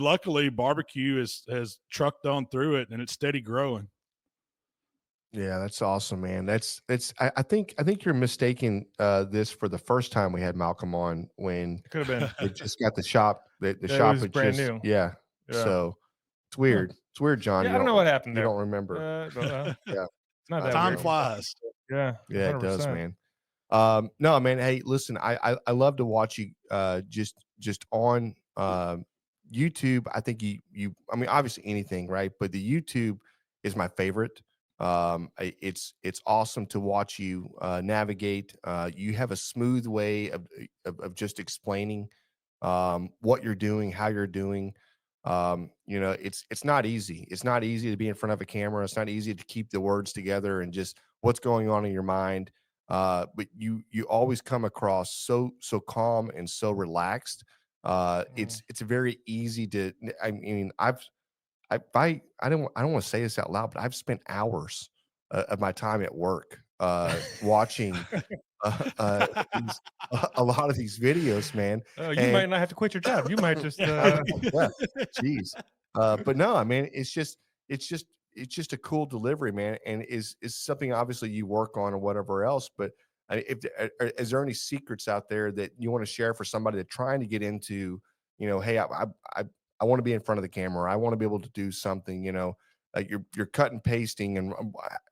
luckily barbecue has trucked on through it, and it's steady growing. Yeah, that's awesome, man. I think you're mistaking this for the first time we had Malcolm on when It could have been. they just got the shop. The Yeah, it shop was had brand just new. yeah. Yeah. So it's Huh. weird. It's weird, John. Yeah, I don't know what happened You there. don't remember. Yeah, It's not I that Time weird. know. flies. Yeah, Yeah, it does, 100%. man. No, man. Hey, listen, I love to watch you just on YouTube. I think I mean, obviously anything, right? But the YouTube is my favorite. It's awesome to watch you navigate. You have a smooth way of just explaining what you're doing, how you're doing. It's not easy. It's not easy to be in front of a camera. It's not easy to keep the words together and just what's going on in your mind. But you always come across so calm and so relaxed. Mm. It's very easy to. I mean, I don't want to say this out loud, but I've spent hours of my time at work watching these a lot of these videos, man. You And might not have to quit your job. You might just I know, yeah, jeez. But no, I mean, it's just it's just a cool delivery, man, and is something obviously you work on or whatever else. But if is there any secrets out there that you want to share for somebody that's trying to get into, hey, I I want to be in front of the camera. I want to be able to do something, like you're cut and pasting, and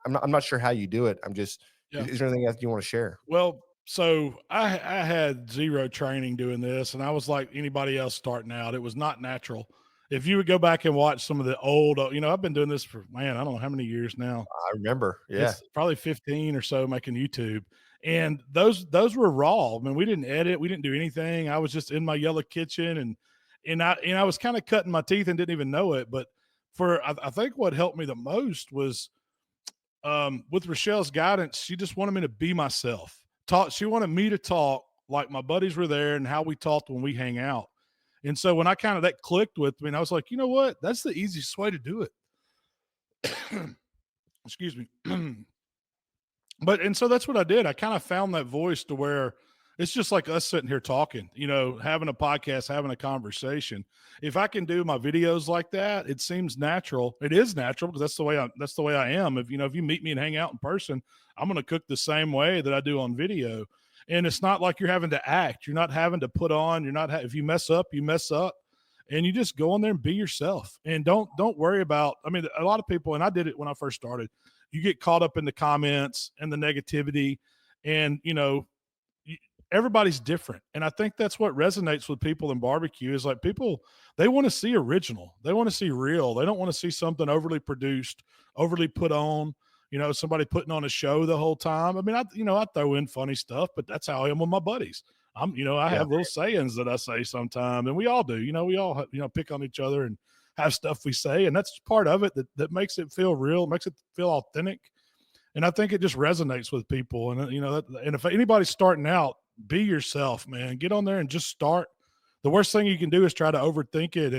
I'm not sure how you do it. I'm just Yeah. is there anything else you want to share? Well, so I had zero training doing this, and I was like anybody else starting out. It was not natural. If you would go back and watch some of the old, I've been doing this for, man, I don't know how many years now. I remember, yeah. It's probably 15 or so making YouTube. And those were raw. I mean, we didn't edit, we didn't do anything. I was just in my yellow kitchen, and I was kind of cutting my teeth and didn't even know it. But I think what helped me the most was with Rochelle's guidance, she just wanted me to be myself. She wanted me to talk like my buddies were there and how we talked when we hang out. And so when I kind of that clicked with me, and I was like, you know what? That's the easiest way to do it. Excuse me. And so that's what I did. I kind of found that voice to where it's just like us sitting here talking, having a podcast, having a conversation. If I can do my videos like that, it seems natural. It is natural because that's the way I am. If you meet me and hang out in person, I'm going to cook the same way that I do on video. And it's not like you're having to act. You're not having to put on. If you mess up, you mess up, and you just go in there and be yourself. And don't worry about. I mean, a lot of people, and I did it when I first started. You get caught up in the comments and the negativity, and everybody's different. And I think that's what resonates with people in barbecue is like people, they want to see original. They want to see real. They don't want to see something overly produced, overly put on, somebody putting on a show the whole time. I mean, I throw in funny stuff, but that's how I am with my buddies. I have little sayings that I say sometimes, and we all do, we all, pick on each other and have stuff we say. And that's part of it that makes it feel real, makes it feel authentic. And I think it just resonates with people. And, and if anybody's starting out, be yourself, man. Get on there and just start. The worst thing you can do is try to overthink it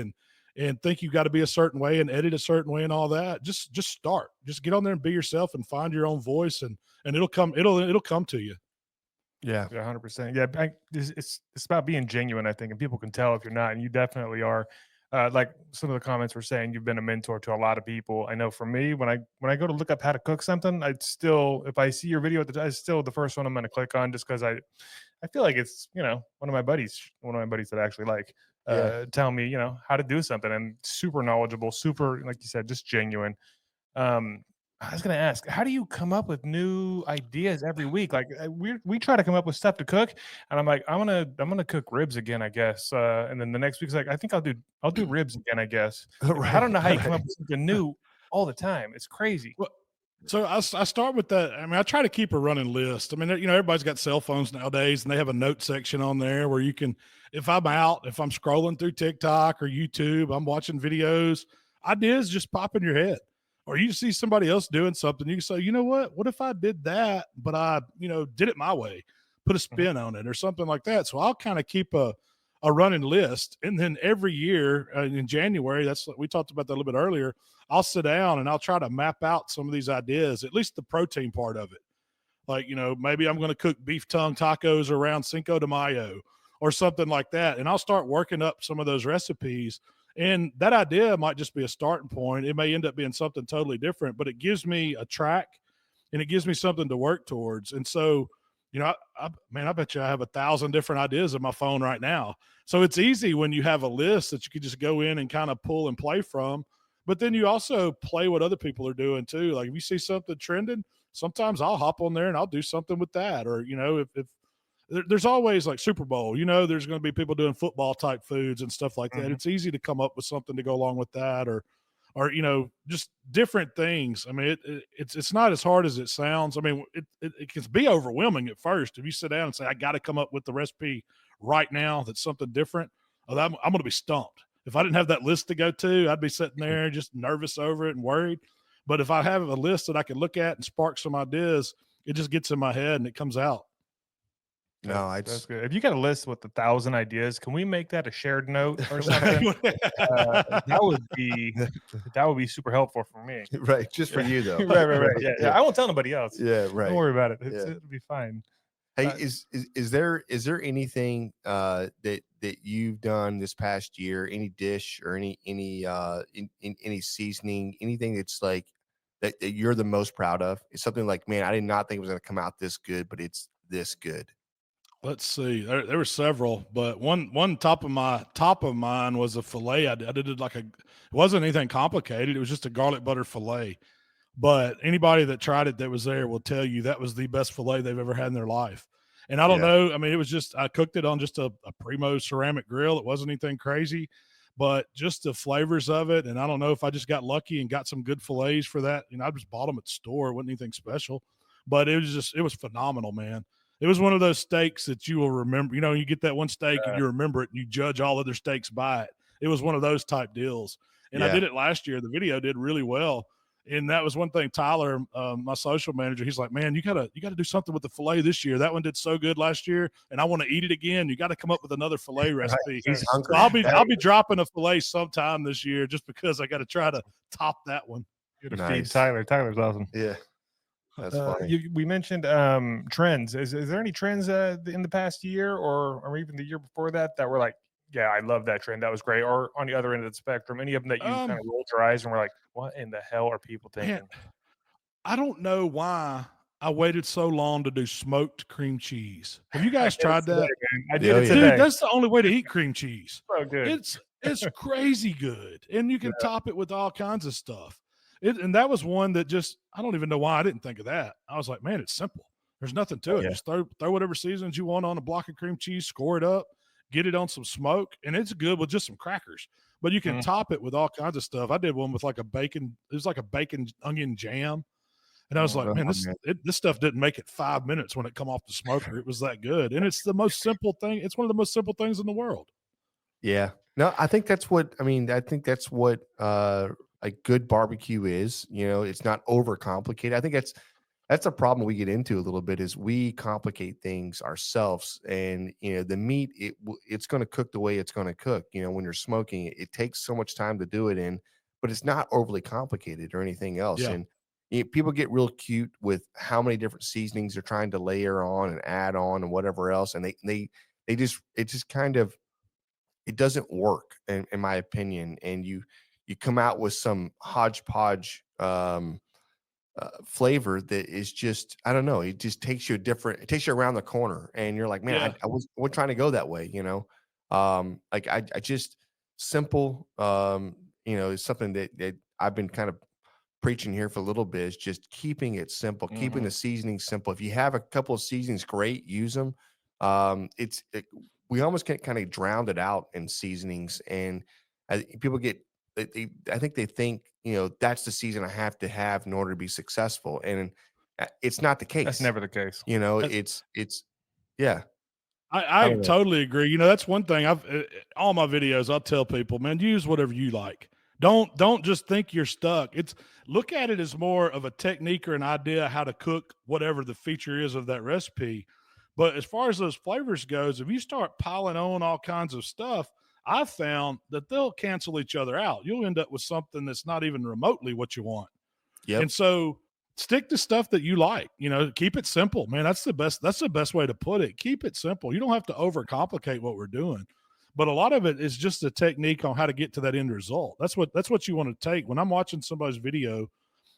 and think you've got to be a certain way and edit a certain way and all that. Just start. Just get on there and be yourself and find your own voice, and it'll come to you. Yeah, 100%. Yeah, it's about being genuine, I think, and people can tell if you're not, and you definitely are. Like some of the comments were saying, you've been a mentor to a lot of people. I know for me, when I go to look up how to cook something, if I see your video it's still the first one I'm going to click on, just because I feel like it's one of my buddies that I actually like tell me how to do something, and super knowledgeable, super, like you said, just genuine. I was going to ask, how do you come up with new ideas every week? Like we try to come up with stuff to cook, and I'm like, I'm gonna cook ribs again, I guess. And then the next week's like, I think I'll do ribs again, I guess. Right, I don't know how you come up with something new all the time. It's crazy. Well, so I start with that. I mean, I try to keep a running list. I mean, everybody's got cell phones nowadays, and they have a note section on there where you can, if I'm scrolling through TikTok or YouTube, I'm watching videos, ideas just pop in your head. Or you see somebody else doing something, you say, you know what if I did that, but I, did it my way, put a spin on it or something like that. So I'll kind of keep a running list. And then every year in January, we talked about that a little bit earlier, I'll sit down and I'll try to map out some of these ideas, at least the protein part of it. Like, maybe I'm going to cook beef tongue tacos around Cinco de Mayo or something like that. And I'll start working up some of those recipes. And that idea might just be a starting point. It may end up being something totally different, but it gives me a track and it gives me something to work towards. And so, I bet you I have 1,000 different ideas on my phone right now. So it's easy when you have a list that you can just go in and kind of pull and play from. But then you also play what other people are doing too. Like if you see something trending, sometimes I'll hop on there and I'll do something with that. Or, if there's always like Super Bowl, there's going to be people doing football type foods and stuff like that. Mm-hmm. It's easy to come up with something to go along with that or just different things. I mean, it's not as hard as it sounds. I mean, it can be overwhelming at first. If you sit down and say, I got to come up with the recipe right now, that's something different. I'm going to be stumped. If I didn't have that list to go to, I'd be sitting there just nervous over it and worried. But if I have a list that I can look at and spark some ideas, it just gets in my head and it comes out. No, that's good. If you got a list with 1,000 ideas, can we make that a shared note or something? That would be super helpful for me. Right, just for you though. right. Yeah. I won't tell nobody else. Yeah, right. Don't worry about it. It'll be fine. Hey, is there anything that you've done this past year? Any dish or any seasoning, anything that's like that you're the most proud of? It's something like, man, I did not think it was going to come out this good, but it's this good. Let's see. There were several, but one top of mine was a fillet. I did it it wasn't anything complicated. It was just a garlic butter fillet. But anybody that tried it that was there will tell you that was the best fillet they've ever had in their life. And I don't know. I mean, it was just, I cooked it on just a Primo ceramic grill. It wasn't anything crazy, but just the flavors of it. And I don't know if I just got lucky and got some good fillets for that. I just bought them at the store. It wasn't anything special, but it was phenomenal, man. It was one of those steaks that you will remember. You get that one steak and you remember it and you judge all other steaks by it. It was one of those type deals. And I did it last year. The video did really well. And that was one thing. Tyler, my social manager, he's like, "Man, you gotta do something with the filet this year. That one did so good last year, and I want to eat it again. You got to come up with another filet recipe." He's So hungry. I'll be dropping a filet sometime this year just because I got to try to top that one. You're to feed Nice. Tyler. Tyler's awesome. Yeah, that's funny. We mentioned trends. Is there any trends in the past year or even the year before that were like, yeah, I love that trend. That was great. Or on the other end of the spectrum, any of them that you kind of rolled your eyes and were like, what in the hell are people thinking? Man, I don't know why I waited so long to do smoked cream cheese. Have you guys tried that? I did Oh, it yeah. today. Dude, that's the only way to eat cream cheese. So good. It's crazy good, and you can top it with all kinds of stuff. And that was one that just I don't even know why I didn't think of that. I was like, man, it's simple. There's nothing to it. Yeah. Just throw whatever seasons you want on a block of cream cheese, score it up, get it on some smoke, and it's good with just some crackers. But you can top it with all kinds of stuff. I did one with like a bacon. It was like a bacon onion jam. And I was like, man, this stuff didn't make it 5 minutes when it come off the smoker. It was that good. And it's the most simple thing. It's one of the most simple things in the world. Yeah. No, I think that's what a good barbecue is. You know, it's not overcomplicated. I think that's a problem we get into a little bit is we complicate things ourselves. And, you know, the meat, it's going to cook the way it's going to cook. You know, when you're smoking it, it takes so much time to do it in, but it's not overly complicated or anything else. Yeah. And people get real cute with how many different seasonings they're trying to layer on and add on and whatever else. And it just kind of, it doesn't work in my opinion. And you come out with some hodgepodge flavor that is just, I don't know, it just takes you it takes you around the corner and you're like, man, Yeah. I wasn't trying to go that way, you know? Like I just simple, you know, is something that I've been kind of preaching here for a little bit is just keeping it simple, keeping the seasoning simple. If you have a couple of seasonings, great, use them. We almost get kind of drowned it out in seasonings, and people get. I think they think, you know, that's the season I have to have in order to be successful, and it's not the case. That's never the case. You know, yeah. I totally agree. You know, that's one thing all my videos, I'll tell people, man, use whatever you like. Don't just think you're stuck. Look at it as more of a technique or an idea how to cook whatever the feature is of that recipe. But as far as those flavors goes, if you start piling on all kinds of stuff, I've found that they'll cancel each other out. You'll end up with something that's not even remotely what you want. Yep. And so stick to stuff that you like, you know, keep it simple, man. That's the best way to put it. Keep it simple. You don't have to overcomplicate what we're doing. But a lot of it is just a technique on how to get to that end result. That's what you want to take. When I'm watching somebody's video,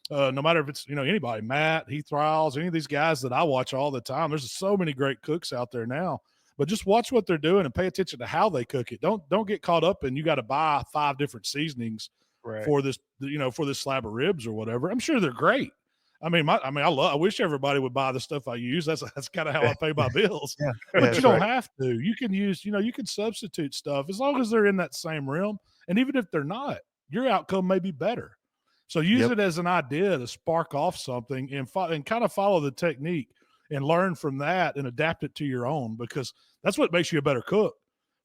no matter if it's, you know, anybody, Matt, Heath Riles, any of these guys that I watch all the time, there's so many great cooks out there now. But just watch what they're doing and pay attention to how they cook it. Don't get caught up in you got to buy 5 different seasonings for this, you know, for this slab of ribs or whatever. I'm sure they're great. I wish everybody would buy the stuff I use. That's kind of how I pay my bills. But you don't have to. You can use, you know, you can substitute stuff as long as they're in that same realm. And even if they're not, your outcome may be better. So use it as an idea to spark off something and kind of follow the technique and learn from that and adapt it to your own, because that's what makes you a better cook.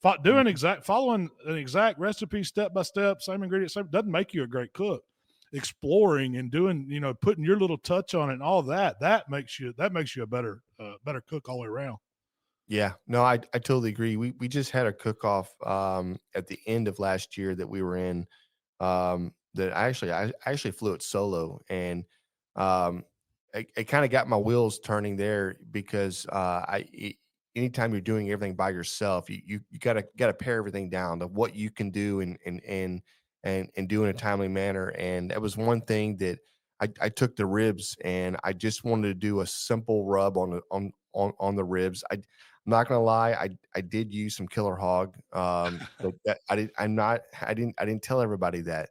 Following an exact recipe step by step, same ingredients, doesn't make you a great cook. Exploring and doing, you know, putting your little touch on it and all that makes you a better cook all the way around. Yeah, no, I totally agree. We just had a cook off at the end of last year that we were in, that I actually flew it solo, and it kind of got my wheels turning there because anytime you're doing everything by yourself, you gotta pare everything down to what you can do and do in a timely manner. And that was one thing that I took the ribs and I just wanted to do a simple rub on the ribs. I'm not gonna lie, I did use some killer hog. But I didn't tell everybody that.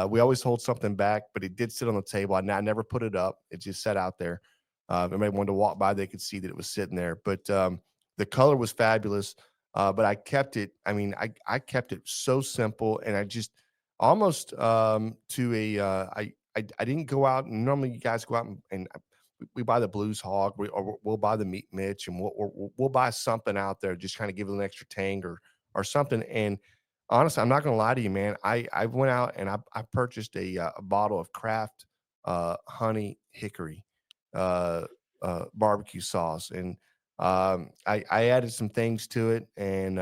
We always hold something back, but it did sit on the table. I never put it up. It just sat out there. If anybody wanted to walk by, they could see that it was sitting there. But the color was fabulous. But I kept it. I mean, I kept it so simple, and I just almost to a I didn't go out. And normally, you guys go out and we buy the Blues Hog, or we'll buy the Meat Mitch, and we'll buy something out there, just kind of give it an extra tang or something. And honestly, I'm not gonna lie to you, man. I went out and I purchased a bottle of Kraft honey hickory barbecue sauce, and I added some things to it, and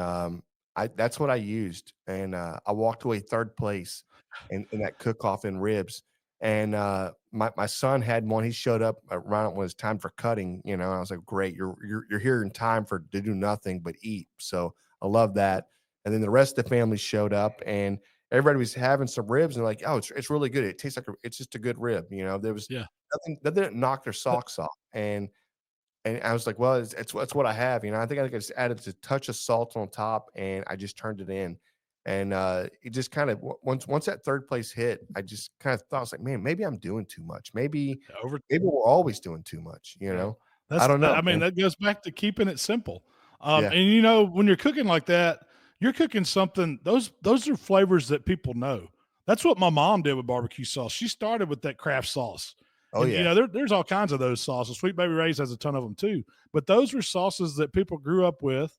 that's what I used, and I walked away third place in that cook off in ribs. And my son had one. He showed up around when it was time for cutting. And I was like, "Great, you're here in time to do nothing but eat." So I love that. And then the rest of the family showed up, and everybody was having some ribs, and like, "Oh, it's really good. It tastes like it's just a good rib." There was Yeah. nothing that didn't knock their socks off, and I was like, "Well, it's what I have." I think I just added a touch of salt on top, and I just turned it in. And it just kind of once that third place hit, I just kind of thought, I was like, "Man, maybe I'm doing too much. Over. Maybe we're always doing too much." Yeah. I don't know, I mean, man. that goes back to keeping it simple. Yeah. And when you're cooking like that, you're cooking something. Those are flavors that people know. That's what my mom did with barbecue sauce. She started with that Kraft sauce. Oh And yeah. there's all kinds of those sauces. Sweet Baby Ray's has a ton of them too. But those were sauces that people grew up with,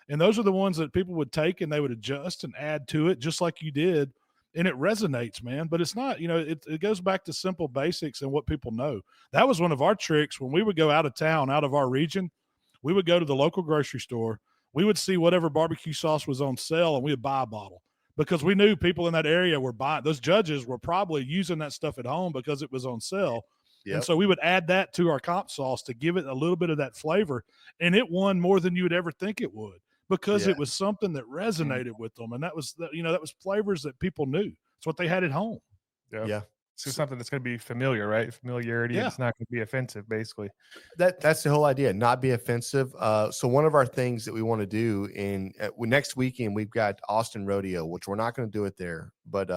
and those are the ones that people would take and they would adjust and add to it, just like you did. And it resonates, man. But it's not, it goes back to simple basics and what people know. That was one of our tricks when we would go out of town, out of our region. We would go to the local grocery store. We would see whatever barbecue sauce was on sale, and we would buy a bottle because we knew people in that area were buying. Those judges were probably using that stuff at home because it was on sale. And Yep. so we would add that to our comp sauce to give it a little bit of that flavor. And it won more than you would ever think it would because Yeah. it was something that resonated with them. And that was flavors that people knew. It's what they had at home. Yeah. Yeah. So something that's going to be familiar, right? Familiarity. And Yeah. it's not going to be offensive, basically. That's the whole idea, not be offensive. So one of our things that we want to do next weekend, we've got Austin Rodeo, which we're not going to do it there, but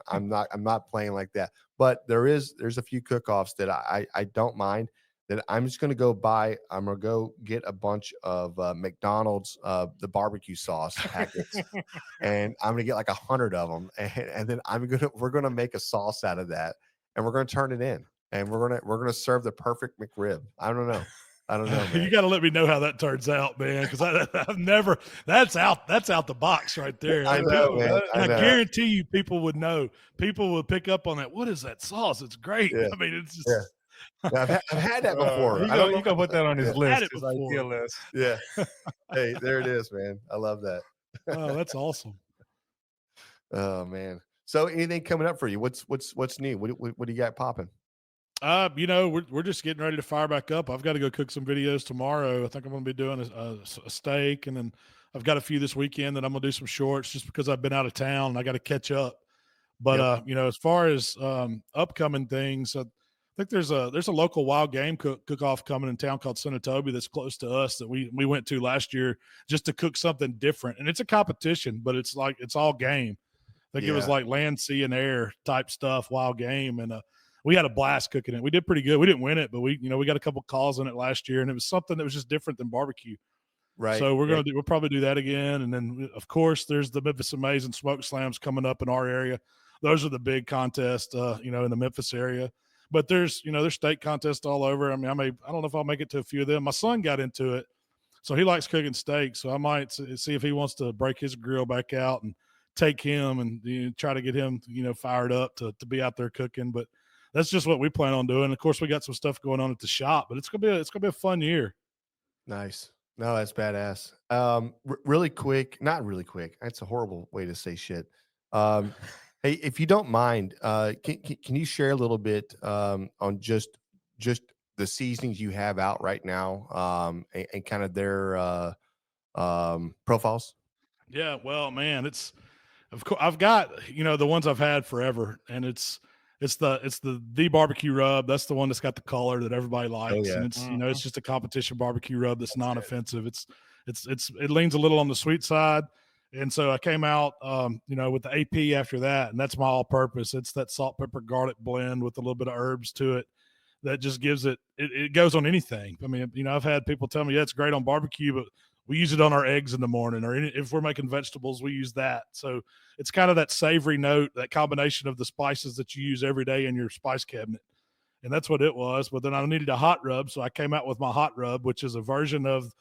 I'm not playing like that. But there's a few cook-offs that I don't mind, that I'm just going to go buy. I'm going to go get a bunch of McDonald's the barbecue sauce packets, and I'm going to get like 100 of them, and then we're going to make a sauce out of that, and we're going to turn it in. And we're gonna serve the perfect McRib. I don't know, man. You got to let me know how that turns out, man, because I've never. That's out the box right there. I know, man. I know. guarantee you, people would know. People would pick up on that. What is that sauce? It's great. Yeah. I mean, it's just. Yeah. I've had that before. You I don't know. go put that on his Yeah. list, Had it his before. idea list. Yeah. Hey, there it is, man. I love that. Oh, that's awesome. Oh man. So anything coming up for you? What's new? What do you got popping? We're just getting ready to fire back up. I've got to go cook some videos tomorrow. I think I'm going to be doing a steak, and then I've got a few this weekend that I'm going to do some shorts just because I've been out of town and I got to catch up. But as far as upcoming things, I think there's a local wild game cook-off coming in town called Senatobi that's close to us that we went to last year just to cook something different. And it's a competition, but it's all game. I think it was like land, sea, and air type stuff, wild game, and we had a blast cooking it. We did pretty good. We didn't win it, but we got a couple calls on it last year, and it was something that was just different than barbecue. Right. So we'll probably do that again. And then of course there's the Memphis Amazing Smoke Slams coming up in our area. Those are the big contests, in the Memphis area. But there's state contests all over. I mean, I don't know if I'll make it to a few of them. My son got into it, so he likes cooking steak. So I might see if he wants to break his grill back out and take him and try to get him, fired up to be out there cooking. But that's just what we plan on doing. Of course, we got some stuff going on at the shop, but it's gonna be a fun year. Nice. No, that's badass. Really quick, not really quick. That's a horrible way to say shit. Hey, if you don't mind, can you share a little bit on just the seasonings you have out right now, and kind of their profiles? Yeah, well, man, of course I've got the ones I've had forever, and it's the barbecue rub. That's the one that's got the color that everybody likes, and it's just a competition barbecue rub that's non-offensive. It leans a little on the sweet side, and so I came out with the AP after that, and that's my all-purpose. It's that salt, pepper, garlic blend with a little bit of herbs to it that just gives it goes on anything. I mean, I've had people tell me, yeah, it's great on barbecue, but we use it on our eggs in the morning, or if we're making vegetables, we use that. So it's kind of that savory note, that combination of the spices that you use every day in your spice cabinet. And that's what it was. But then I needed a hot rub. So I came out with my hot rub, which is a version of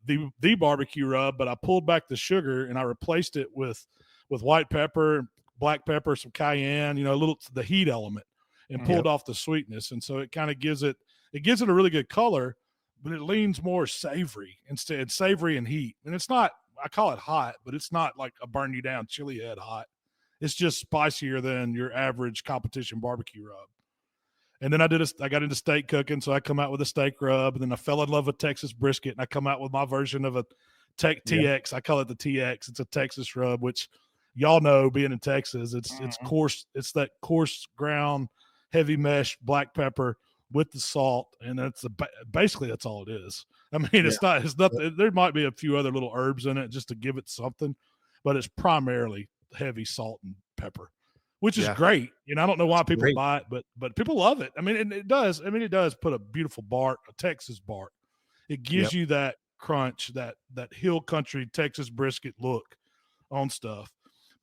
the barbecue rub, but I pulled back the sugar and I replaced it with white pepper, black pepper, some cayenne, the heat element. and Mm. pulled Yep. off the sweetness. And so it kind of gives it a really good color, but it leans more savory instead, savory and heat. And it's not, I call it hot, but it's not like a burn you down chili head hot. It's just spicier than your average competition barbecue rub. And then I got into steak cooking, so I come out with a steak rub, and then I fell in love with Texas brisket, and I come out with my version of a Yep. TX. I call it the TX. It's a Texas rub, which y'all know, being in Texas, it's Mhm. coarse. It's that coarse ground, heavy mesh black pepper with the salt, and basically that's all it is. I mean, Yeah. it's nothing. There might be a few other little herbs in it just to give it something, but it's primarily heavy salt and pepper, which is Yeah. great. I don't know why It's people great. buy it, but people love it. I mean, and it does. I mean, it does put a beautiful bark, a Texas bark. It gives Yep. you that crunch, that hill country Texas brisket look on stuff.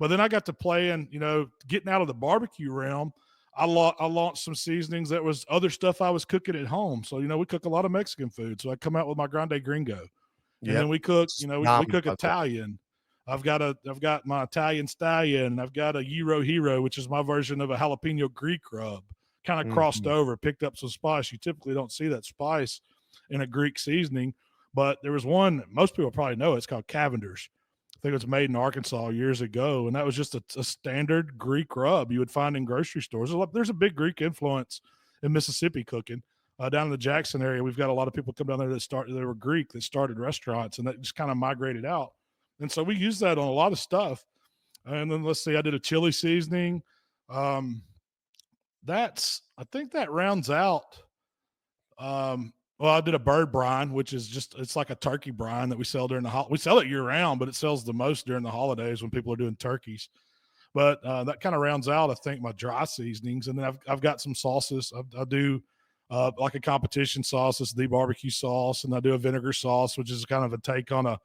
But then I got to playing, getting out of the barbecue realm. I launched some seasonings that was other stuff I was cooking at home. So, we cook a lot of Mexican food. So I come out with my Grande Gringo. And then Yep. we cook, It's we phenomenal cook concept. Italian. I've got my Italian stallion. I've got a Gyro Hero, which is my version of a jalapeno Greek rub, kind of crossed Mhm. over, picked up some spice. You typically don't see that spice in a Greek seasoning, but there was one, most people probably know, it's called Cavender's. I think it was made in Arkansas years ago, and that was just a standard Greek rub you would find in grocery stores. There's a big Greek influence in Mississippi cooking. Down in the Jackson area, we've got a lot of people come down there they were Greek, that started restaurants, and that just kind of migrated out. And so we use that on a lot of stuff. And then let's see, I did a chili seasoning. Um, I think that rounds out. Well, I did a bird brine, which is it's like a turkey brine that we sell during we sell it year round, but it sells the most during the holidays when people are doing turkeys. But that kind of rounds out, I think, my dry seasonings. And then I've got some sauces. I do like a competition sauce. It's the barbecue sauce. And I do a vinegar sauce, which is kind of a take on a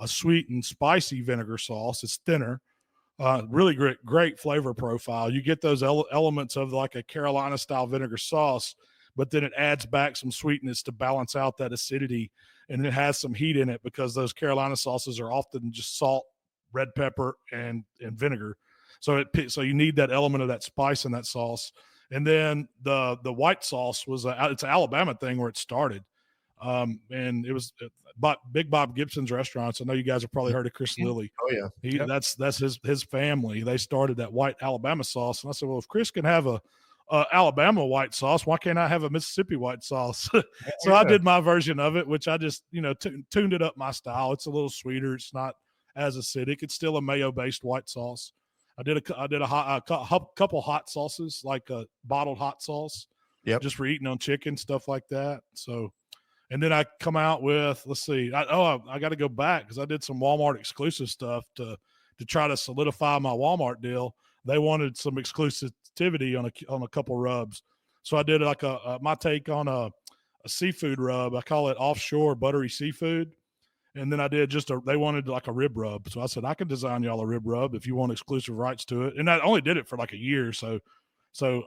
sweet and spicy vinegar sauce. It's thinner. Really great flavor profile. You get those elements of like a Carolina style vinegar sauce, but then it adds back some sweetness to balance out that acidity. And it has some heat in it because those Carolina sauces are often just salt, red pepper, and vinegar. So you need that element of that spice in that sauce. And then the white sauce it's an Alabama thing where it started. And it was Big Bob Gibson's restaurants. I know you guys have probably heard of Chris Mhm. Lilly. Oh yeah. Yep. That's his family. They started that white Alabama sauce. And I said, well, if Chris can have a Alabama white sauce, why can't I have a Mississippi white sauce? So I did my version of it, which I just, tuned it up my style. It's a little sweeter. It's not as acidic. It's still a mayo based white sauce. I did a couple hot sauces, like a bottled hot sauce, Yep. just for eating on chicken, stuff like that. So, and then I come out with, let's see, I got to go back because I did some Walmart exclusive stuff to try to solidify my Walmart deal. They wanted some exclusivity on a couple rubs, so I did like my take on a seafood rub. I call it offshore buttery seafood. And then I did they wanted like a rib rub. So I said, I can design y'all a rib rub if you want exclusive rights to it. And I only did it for like a year. So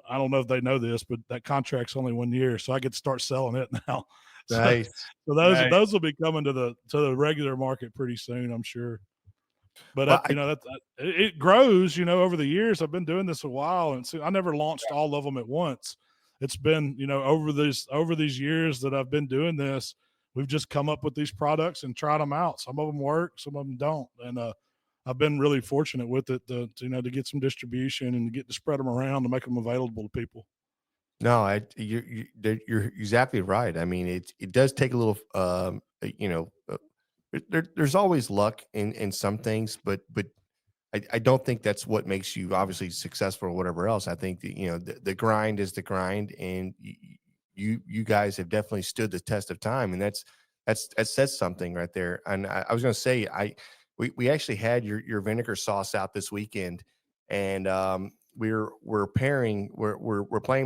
I don't know if they know this, but that contract's only 1 year. So I get to start selling it now. So, Nice. so Nice. those will be coming to the regular market pretty soon, I'm sure. But Well, it grows, over the years. I've been doing this a while, and so I never launched all of them at once. It's been, over these years that I've been doing this, we've just come up with these products and tried them out. Some of them work, some of them don't, and I've been really fortunate with it to get some distribution and to get to spread them around to make them available to people. No, you're exactly right. I mean, it does take a little, there's always luck in some things, but I don't think that's what makes you obviously successful or whatever else. I think that, the grind is the grind, and you guys have definitely stood the test of time, and that says something right there. And I was going to say, we actually had your vinegar sauce out this weekend, and we're playing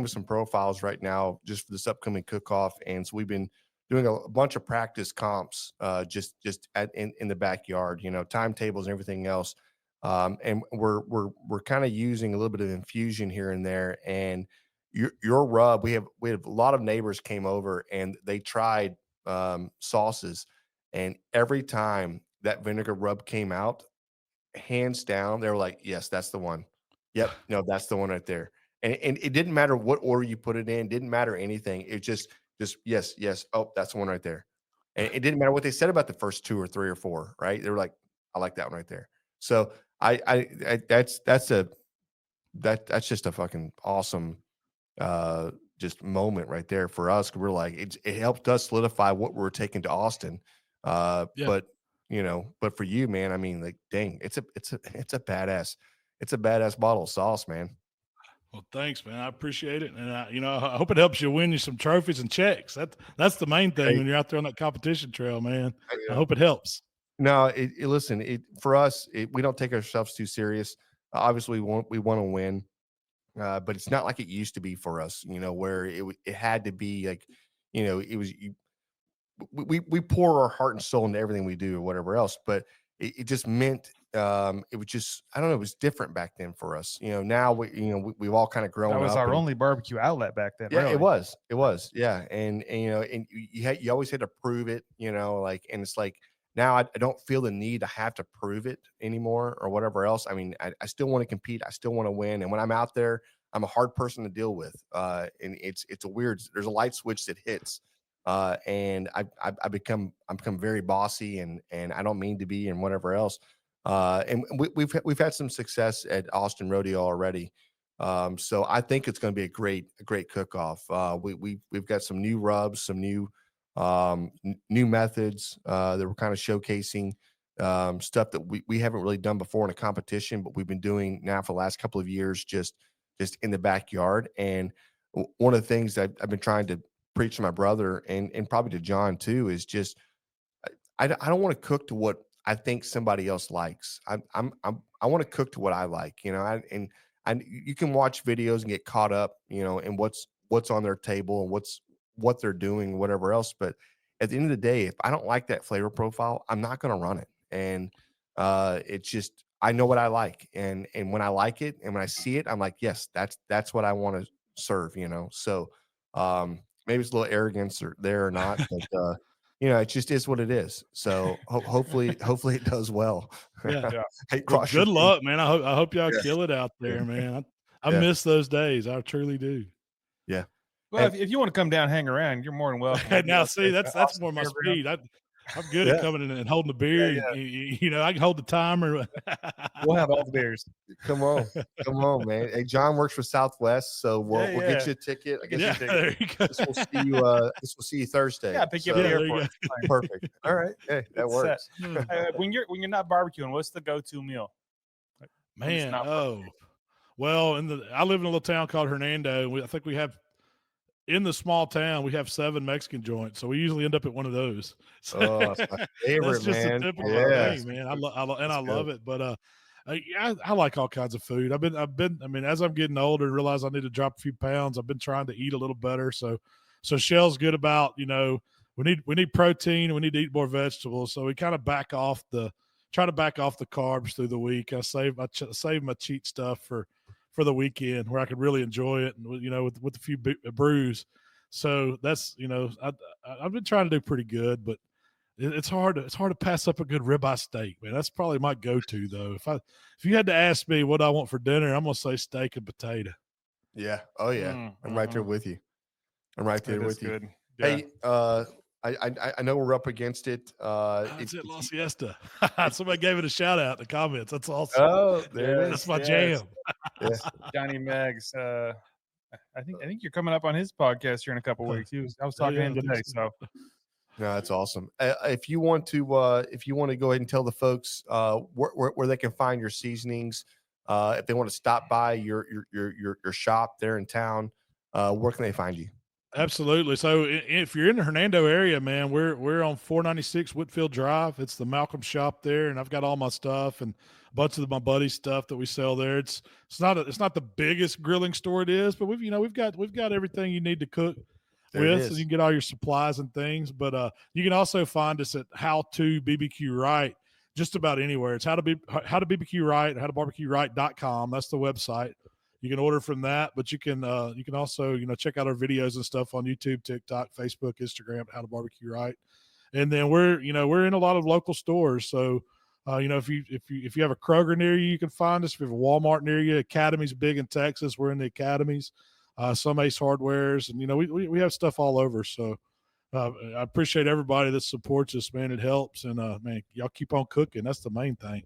with some profiles right now just for this upcoming cook off, and so we've been doing a bunch of practice comps, just in the backyard, timetables and everything else. And we're kind of using a little bit of infusion here and there. And your rub, we have a lot of neighbors came over and they tried sauces, and every time that vinegar rub came out, hands down, they were like, "Yes, that's the one. Yep, no, that's the one right there." and it didn't matter what order you put it in, didn't matter anything. It just yes, yes. Oh, that's the one right there. And it didn't matter what they said about the first 2 or 3 or 4, right? They were like, I like that one right there. So I that's just a fucking awesome just moment right there for us. We're like, it helped us solidify what we're taking to Austin. Yeah. But but for you, man, I mean, like, dang, it's a badass bottle of sauce, man. Well, thanks, man. I appreciate it, and I hope it helps you win you some trophies and checks. That's the main thing Hey, when you're out there on that competition trail, man. I yeah. hope it helps. No, listen, for us, we don't take ourselves too serious. Obviously, we want to win, but it's not like it used to be for us. Where it had to be like, it was we pour our heart and soul into everything we do or whatever else, but it just meant it was just, I don't know, it was different back then for us. Now we've all kind of That grown was up our and only barbecue outlet back then. yeah, Really. it was, yeah, and and you always had to prove it, like, and it's like now I don't feel the need to have to prove it anymore or whatever else. I mean, I still want to compete, I still want to win, and when I'm out there, I'm a hard person to deal with, and it's a weird. There's a light switch that hits, and I become very bossy, and I don't mean to be, and whatever else, and we've had some success at Austin Rodeo already. So I think it's going to be a great cook off. We've got some new rubs, some new methods that we're kind of showcasing, stuff that we haven't really done before in a competition, but we've been doing now for the last couple of years, just in the backyard. And one of the things that I've been trying to preach to my brother and probably to John too is just I don't want to cook to what I think somebody else likes. I want to cook to what I like, and you can watch videos and get caught up, in what's on their table and what they're doing, whatever else. But at the end of the day, if I don't like that flavor profile, I'm not going to run it. And it's just I know what I like, and when I like it and when I see it, I'm like, yes, that's what I want to serve. So maybe it's a little arrogance there or not, but it just is what it is. So hopefully it does well. Yeah. Yeah. Hey, Well, cross your good luck, man. I hope y'all yeah, kill it out yeah, there, man. I yeah, miss those days. I truly do. yeah. Well, And if you want to come down, hang around, you're more than welcome. We'll be Now, out there see, at that's the Austin more my Fairgrounds. speed. I'm good at yeah, coming in and holding a Yeah, beer. yeah. I can hold the timer. We'll have all the beers. come on, come on, man. Hey, John works for Southwest, so Yeah, we'll get yeah. you a ticket. I guess Yeah, there you go. this will see you Thursday. Yeah, pick you up So at the Yeah, there you airport. go. It's fine. perfect. All right. Hey, that It's set. works. When you're not barbecuing, what's the go-to meal? Like, when it's Man, not well, I live in a little town called Hernando. I think we have in the small town we have 7 Mexican joints, so we usually end up at one of those. So Oh, it's my that's favorite, just a man. typical Yeah, thing, man. I that's good. love it, but I like all kinds of food. I mean, as I'm getting older and realize I need to drop a few pounds, I've been trying to eat a little better. So Shell's good about, we need protein, we need to eat more vegetables. So we kind of try to back off the carbs through the week. I save my cheat stuff for the weekend where I could really enjoy it, and with a few brews. So that's I've been trying to do pretty good, but it's hard to pass up a good ribeye steak, man. That's probably my go-to though. If you had to ask me what I want for dinner, I'm gonna say steak and potato. Yeah. Oh yeah. I'm right there Mhm. with you. I'm right there It is with you. good. Yeah. Hey, I know we're up against it. It's at La It's Siesta. it, Somebody gave it a shout out in the comments. That's awesome. oh, there it Yes, That's is. my yes. jam. Yeah. Johnny Meggs. I think you're coming up on his podcast here in a couple weeks. I was Oh talking to yeah, him I think today. so. So No, that's awesome. If you want to go ahead and tell the folks where they can find your seasonings, if they want to stop by your shop there in town, where can they find you? Absolutely. So if you're in the Hernando area, man, we're on 496 Whitfield Drive. It's the Malcom shop there, and I've got all my stuff and a bunch of my buddy's stuff that we sell there. It's not the biggest grilling store it is, but we've got everything you need to cook There it with, so is. you can get all your supplies and things. But you can also find us at How to BBQ Right just about anywhere. It's how to BBQ Right, howtobarbecueright.com. That's the website. You can order from that, but you can also check out our videos and stuff on YouTube, TikTok, Facebook, Instagram, How to Barbecue Right. And then we're in a lot of local stores. So If you have a Kroger near you, you can find us. If you have a Walmart near you, Academy's big in Texas. We're in the Academies, some Ace Hardwares, and we have stuff all over. So I appreciate everybody that supports us, man. It helps, and man, y'all keep on cooking. That's the main thing.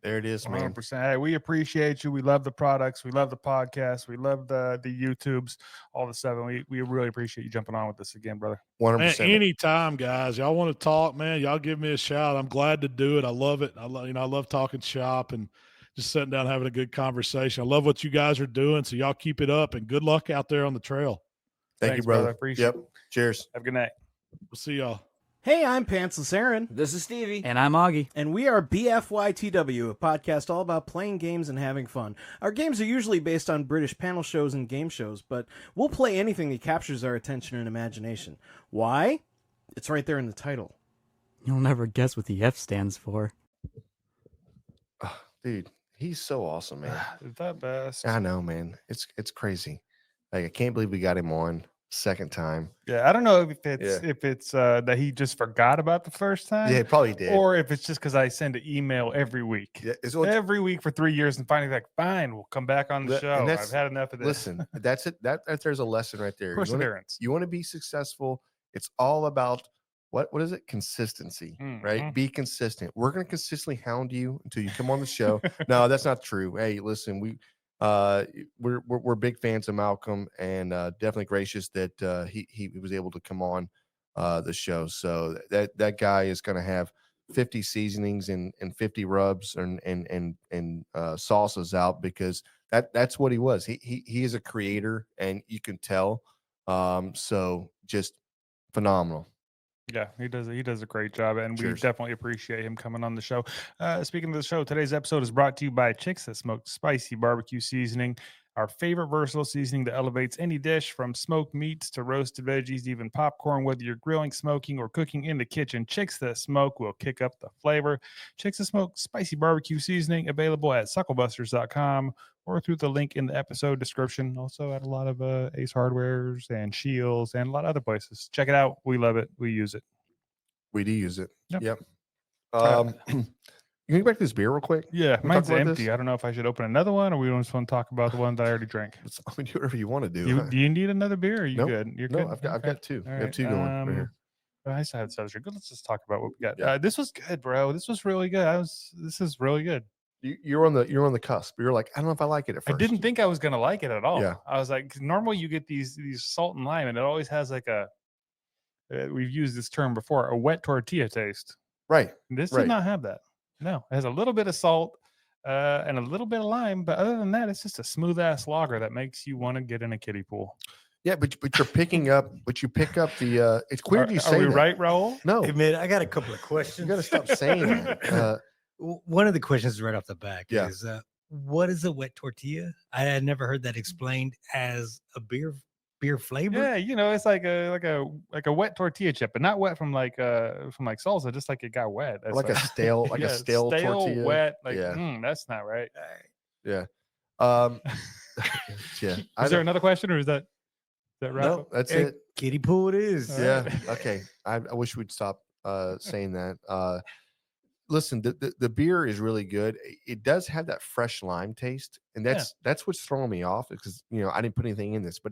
There it is, man. 100%. Hey, we appreciate you. We love the products. We love the podcast. We love the YouTubes, all the stuff. And we really appreciate you jumping on with us again, brother. 100%. Man, anytime, guys. Y'all want to talk, man, y'all give me a shout. I'm glad to do it. I love it. I love talking shop and just sitting down having a good conversation. I love what you guys are doing. So y'all keep it up and good luck out there on the trail. Thanks, you, brother. Appreciate it. Cheers. Have a good night. We'll see y'all. Hey, I'm Pantsless Aaron. This is Stevie. And I'm Augie. And we are BFYTW, a podcast all about playing games and having fun. Our games are usually based on British panel shows and game shows, but we'll play anything that captures our attention and imagination. Why? It's right there in the title. You'll never guess what the F stands for. Oh, dude, he's so awesome, man. Is that best? I know, man. It's crazy. Like, I can't believe we got him on second time. Yeah, I don't know if it's that he just forgot about the first time. Yeah, he probably did. Or if it's just because I send an email every week. Yeah, every week for 3 years, and finally like, fine, we'll come back on the show. I've had enough of this. Listen, that's it. That there's a lesson right there. Perseverance. You want to be successful. It's all about what is it? Consistency, right? Be consistent. We're going to consistently hound you until you come on the show. No, that's not true. Hey, listen, we're big fans of Malcolm, and definitely gracious that he was able to come on the show. So that guy is going to have 50 seasonings and 50 rubs and salsas out, because that's what he was. He is a creator, and you can tell. So just phenomenal. Yeah, he does a great job, and we definitely appreciate him coming on the show. Speaking of the show, today's episode is brought to you by Chicks That Smoke Spicy Barbecue Seasoning, our favorite versatile seasoning that elevates any dish, from smoked meats to roasted veggies, even popcorn. Whether you're grilling, smoking, or cooking in the kitchen, Chicks That Smoke will kick up the flavor. Chicks That Smoke Spicy Barbecue Seasoning, available at SUCKLEBUSTERS.com or through the link in the episode description. Also at a lot of Ace Hardwares and Shields and a lot of other places. Check it out. We love it. We use it. We do use it. Yep. You can get back to this beer real quick? Yeah, mine's empty. This? I don't know if I should open another one, or we just want to talk about the one that I already drank. I mean, do whatever you want to do. Do you need another beer? Or are you good? You're good. I've got two. I have two going right here. I still have good. Let's just talk about what we got. Yeah. This was good, bro. This was really good. This is really good. You're on the cusp. You're like, I don't know if I like it at first. I didn't think I was gonna like it at all. Yeah. I was like, normally you get these salt and lime, and it always has like a. We've used this term before, a wet tortilla taste. Right. This did not have that. No, it has a little bit of salt and a little bit of lime, but other than that, it's just a smooth ass lager that makes you want to get in a kiddie pool. Yeah, but you're picking up. But you pick up the. It's weird you say Are we that. right, Raul? No, Hey, man, I got a couple of questions. you got to stop saying that. One of the questions right off the back Yeah. is, what is a wet tortilla? I had never heard that explained as a beer flavor. Yeah, it's like a wet tortilla chip, but not wet from like salsa, just like it got wet. That's like a stale, a stale tortilla. Wet. Like, Yeah. That's not right. Yeah. Yeah. Is there another question, or is that right? No, that's Hey, it. Kiddie pool it is. Yeah. Okay. I wish we'd stop saying that. Listen, the beer is really good. It does have that fresh lime taste, and that's what's throwing me off, because I didn't put anything in this, but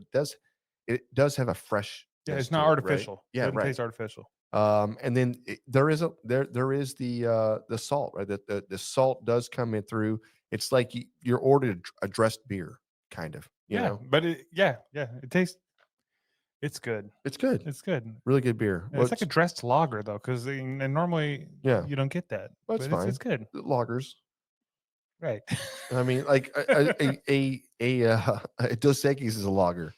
it does have a fresh. Yeah, it's not artificial. Right? Yeah, it tastes artificial. And then there is the salt, right? The salt does come in through. It's like you're ordered a dressed beer, kind of. You know? But it tastes. It's good. It's good. It's good. Really good beer. Yeah, it's like a dressed lager though, because normally you don't get that. Well, it's but fine. It's good. Lagers. Right. I mean, like a Dos Equis is a lager.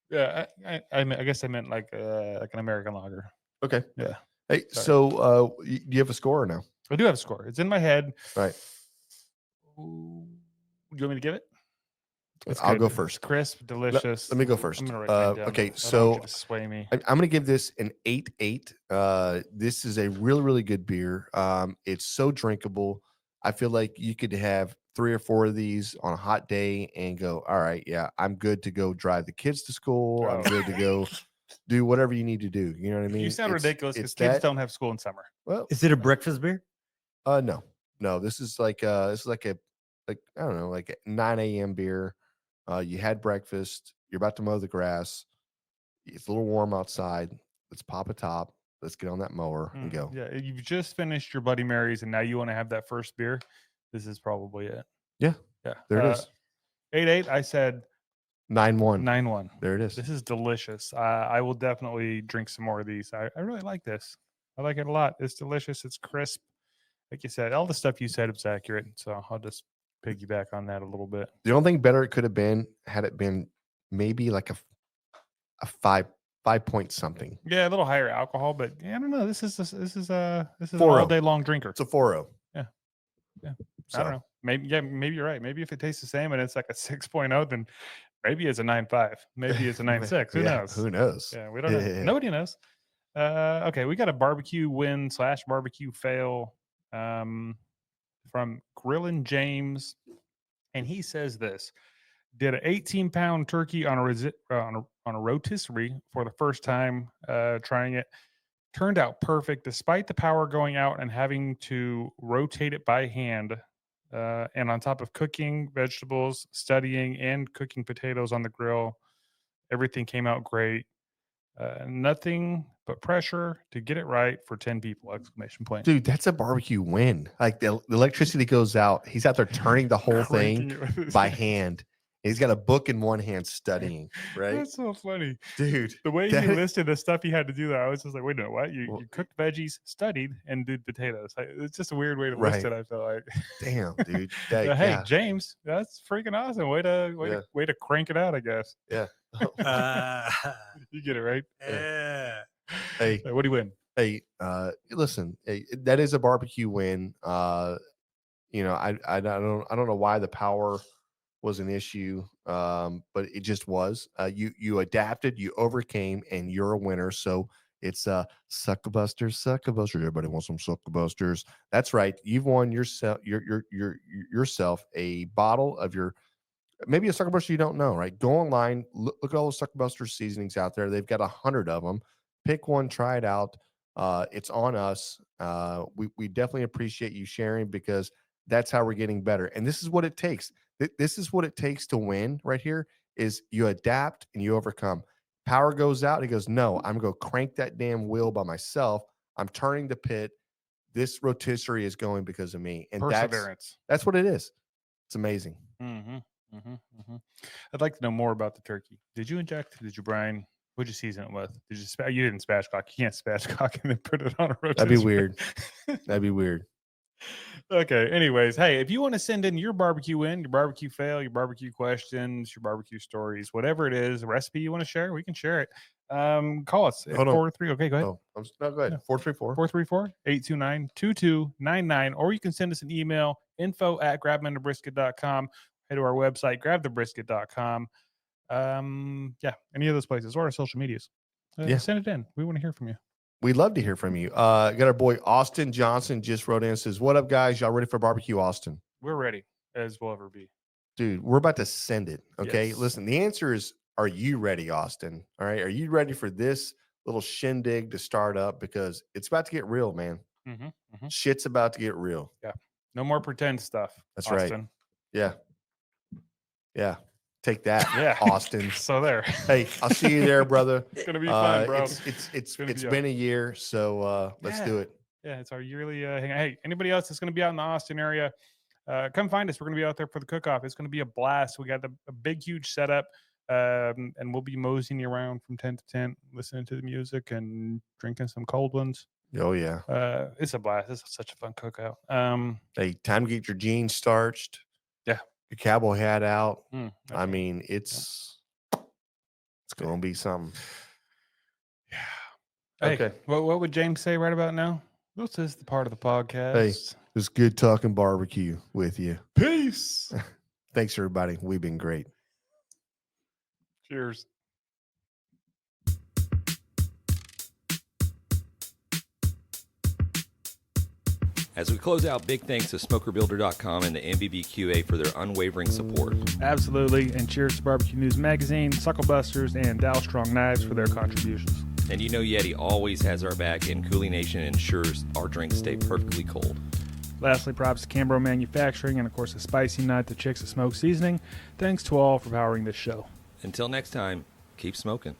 Yeah, I guess I meant like an American lager. Okay. Yeah. Hey, Sorry. so do you have a score or no? I do have a score. It's in my head. Right. Ooh, do you want me to give it? It's I'll good. go first. Crisp, delicious. Let me go first. I'm gonna write mine down. Okay, I don't want so you to sway me. I'm going to give this an 8.8. This is a really, really good beer. It's so drinkable. I feel like you could have 3 or 4 of these on a hot day and go, all right, yeah, I'm good to go drive the kids to school. I'm good to go do whatever you need to do. You know what I mean? You sound ridiculous because it's kids that- don't have school in summer. Well, Is it a breakfast beer? no. No, this is like I don't know, like a 9 a.m. beer. You had breakfast. You're about to mow the grass. It's a little warm outside. Let's pop a top. Let's get on that mower and go. Yeah, you've just finished your Bloody Marys, and now you want to have that first beer. This is probably it. Yeah, Yeah, there it is. 8-8. I said 9-1. 9-1. There it is. This is delicious. I will definitely drink some more of these. I really like this. I like it a lot. It's delicious. It's crisp. Like you said, all the stuff you said was accurate. So I'll just piggyback on that a little bit. The only thing better it could have been had it been maybe like a 5 point something. Yeah, a little higher alcohol, but yeah, I don't know. This is an 4-0. all day long drinker. It's a 4-0. Yeah. So, I don't know. Maybe you're right. Maybe if it tastes the same and it's like a 6.0, then maybe it's a 9.5. Maybe it's a 9.6. Who knows? Who knows? Yeah, we don't know. Nobody knows. Okay, we got a barbecue win / barbecue fail from Grillin' James, and he says this: did an 18-pound turkey on a rotisserie for the first time, trying it. Turned out perfect despite the power going out and having to rotate it by hand. And on top of cooking vegetables, studying, and cooking potatoes on the grill, everything came out great. Nothing but pressure to get it right for 10 people! Exclamation point. Dude, that's a barbecue win. Like the electricity goes out. He's out there turning the whole Cranking thing it with his by hands. hand. He's got a book in one hand studying, right? That's so funny. Dude, The way that- you listed the stuff he had to do there, I was just like, wait a minute, what? You Well- cooked veggies, studied, and did potatoes. It's just a weird way to Right. list it, I feel like. damn, dude. But That- hey, yeah. James, that's freaking awesome. Way to crank it out, I guess. Yeah. You get it right. Yeah. Hey, What do you win? hey, listen, hey, that is a barbecue win. You know, I don't know why the power was an issue, but it just was. You adapted, you overcame, and you're a winner. So it's SUCKLEBUSTERS. Everybody wants some SUCKLEBUSTERs. That's right. You've won yourself yourself a bottle of your maybe a SUCKLEBUSTER you don't know, right? Go online, look at all the SUCKLEBUSTERS seasonings out there. They've got 100 of them. Pick one, try it out. It's on us. We definitely appreciate you sharing because that's how we're getting better. And this is what it takes. This is what it takes to win right here is you adapt and you overcome. Power goes out. He goes, no, I'm going to crank that damn wheel by myself. I'm turning the pit. This rotisserie is going because of me. And Perseverance. that's what it is. It's amazing. I'd like to know more about the turkey. Did you inject? Did you brine? What'd you season it with? Did you didn't spatchcock. You can't spatchcock and then put it on a rotisserie. That'd be weird. That'd be weird. Okay. Anyways, hey, if you want to send in your barbecue win, your barbecue fail, your barbecue questions, your barbecue stories, whatever it is, a recipe you want to share, we can share it. Call us at Hold on. 4-3. Okay, go ahead. Oh, no, go ahead. 434. 434-829-2299, or you can send us an email, info@grabmendabrisket.com. Head to our website, grabthebrisket.com. Yeah, any of those places or our social medias. Yeah. Send it in. We want to hear from you. We'd love to hear from you. Got our boy Austin Johnson just wrote in and says, what up, guys? Y'all ready for barbecue, Austin? We're ready, as we'll ever be. Dude, we're about to send it. Okay. Yes. Listen, the answer is, are you ready, Austin? All right. Are you ready for this little shindig to start up? Because it's about to get real, man. Shit's about to get real. No more pretend stuff. That's right. Austin. Yeah. Yeah. Take that, Yeah. Austin. So there. Hey, I'll see you there, brother. It's gonna be fun, bro. It's gonna be been a year, so let's do it. Yeah, it's our yearly hangout. Hey, anybody else that's going to be out in the Austin area, come find us. We're going to be out there for the cook-off. It's going to be a blast. We got a big, huge setup, and we'll be moseying around from tent to tent, listening to the music and drinking some cold ones. Oh yeah. It's a blast. It's such a fun cookout. Hey, time to get your jeans starched. Yeah. Your cowboy hat out. Okay. I mean, it's going to be something. Hey, Okay. what would James say right about now? This is the part of the podcast. It's good talking barbecue with you. Peace. Thanks, everybody. We've been great. Cheers. As we close out, big thanks to SmokerBuilder.com and the MBBQA for their unwavering support. Absolutely. And cheers to Barbecue News Magazine, SUCKLEBUSTERS, and Dow Strong Knives for their contributions. And you know Yeti always has our back, and Cooling Nation ensures our drinks stay perfectly cold. Lastly, props to Cambro Manufacturing and, of course, the Spicy Nut, the Chicks that Smoke Seasoning. Thanks to all for powering this show. Until next time, keep smoking.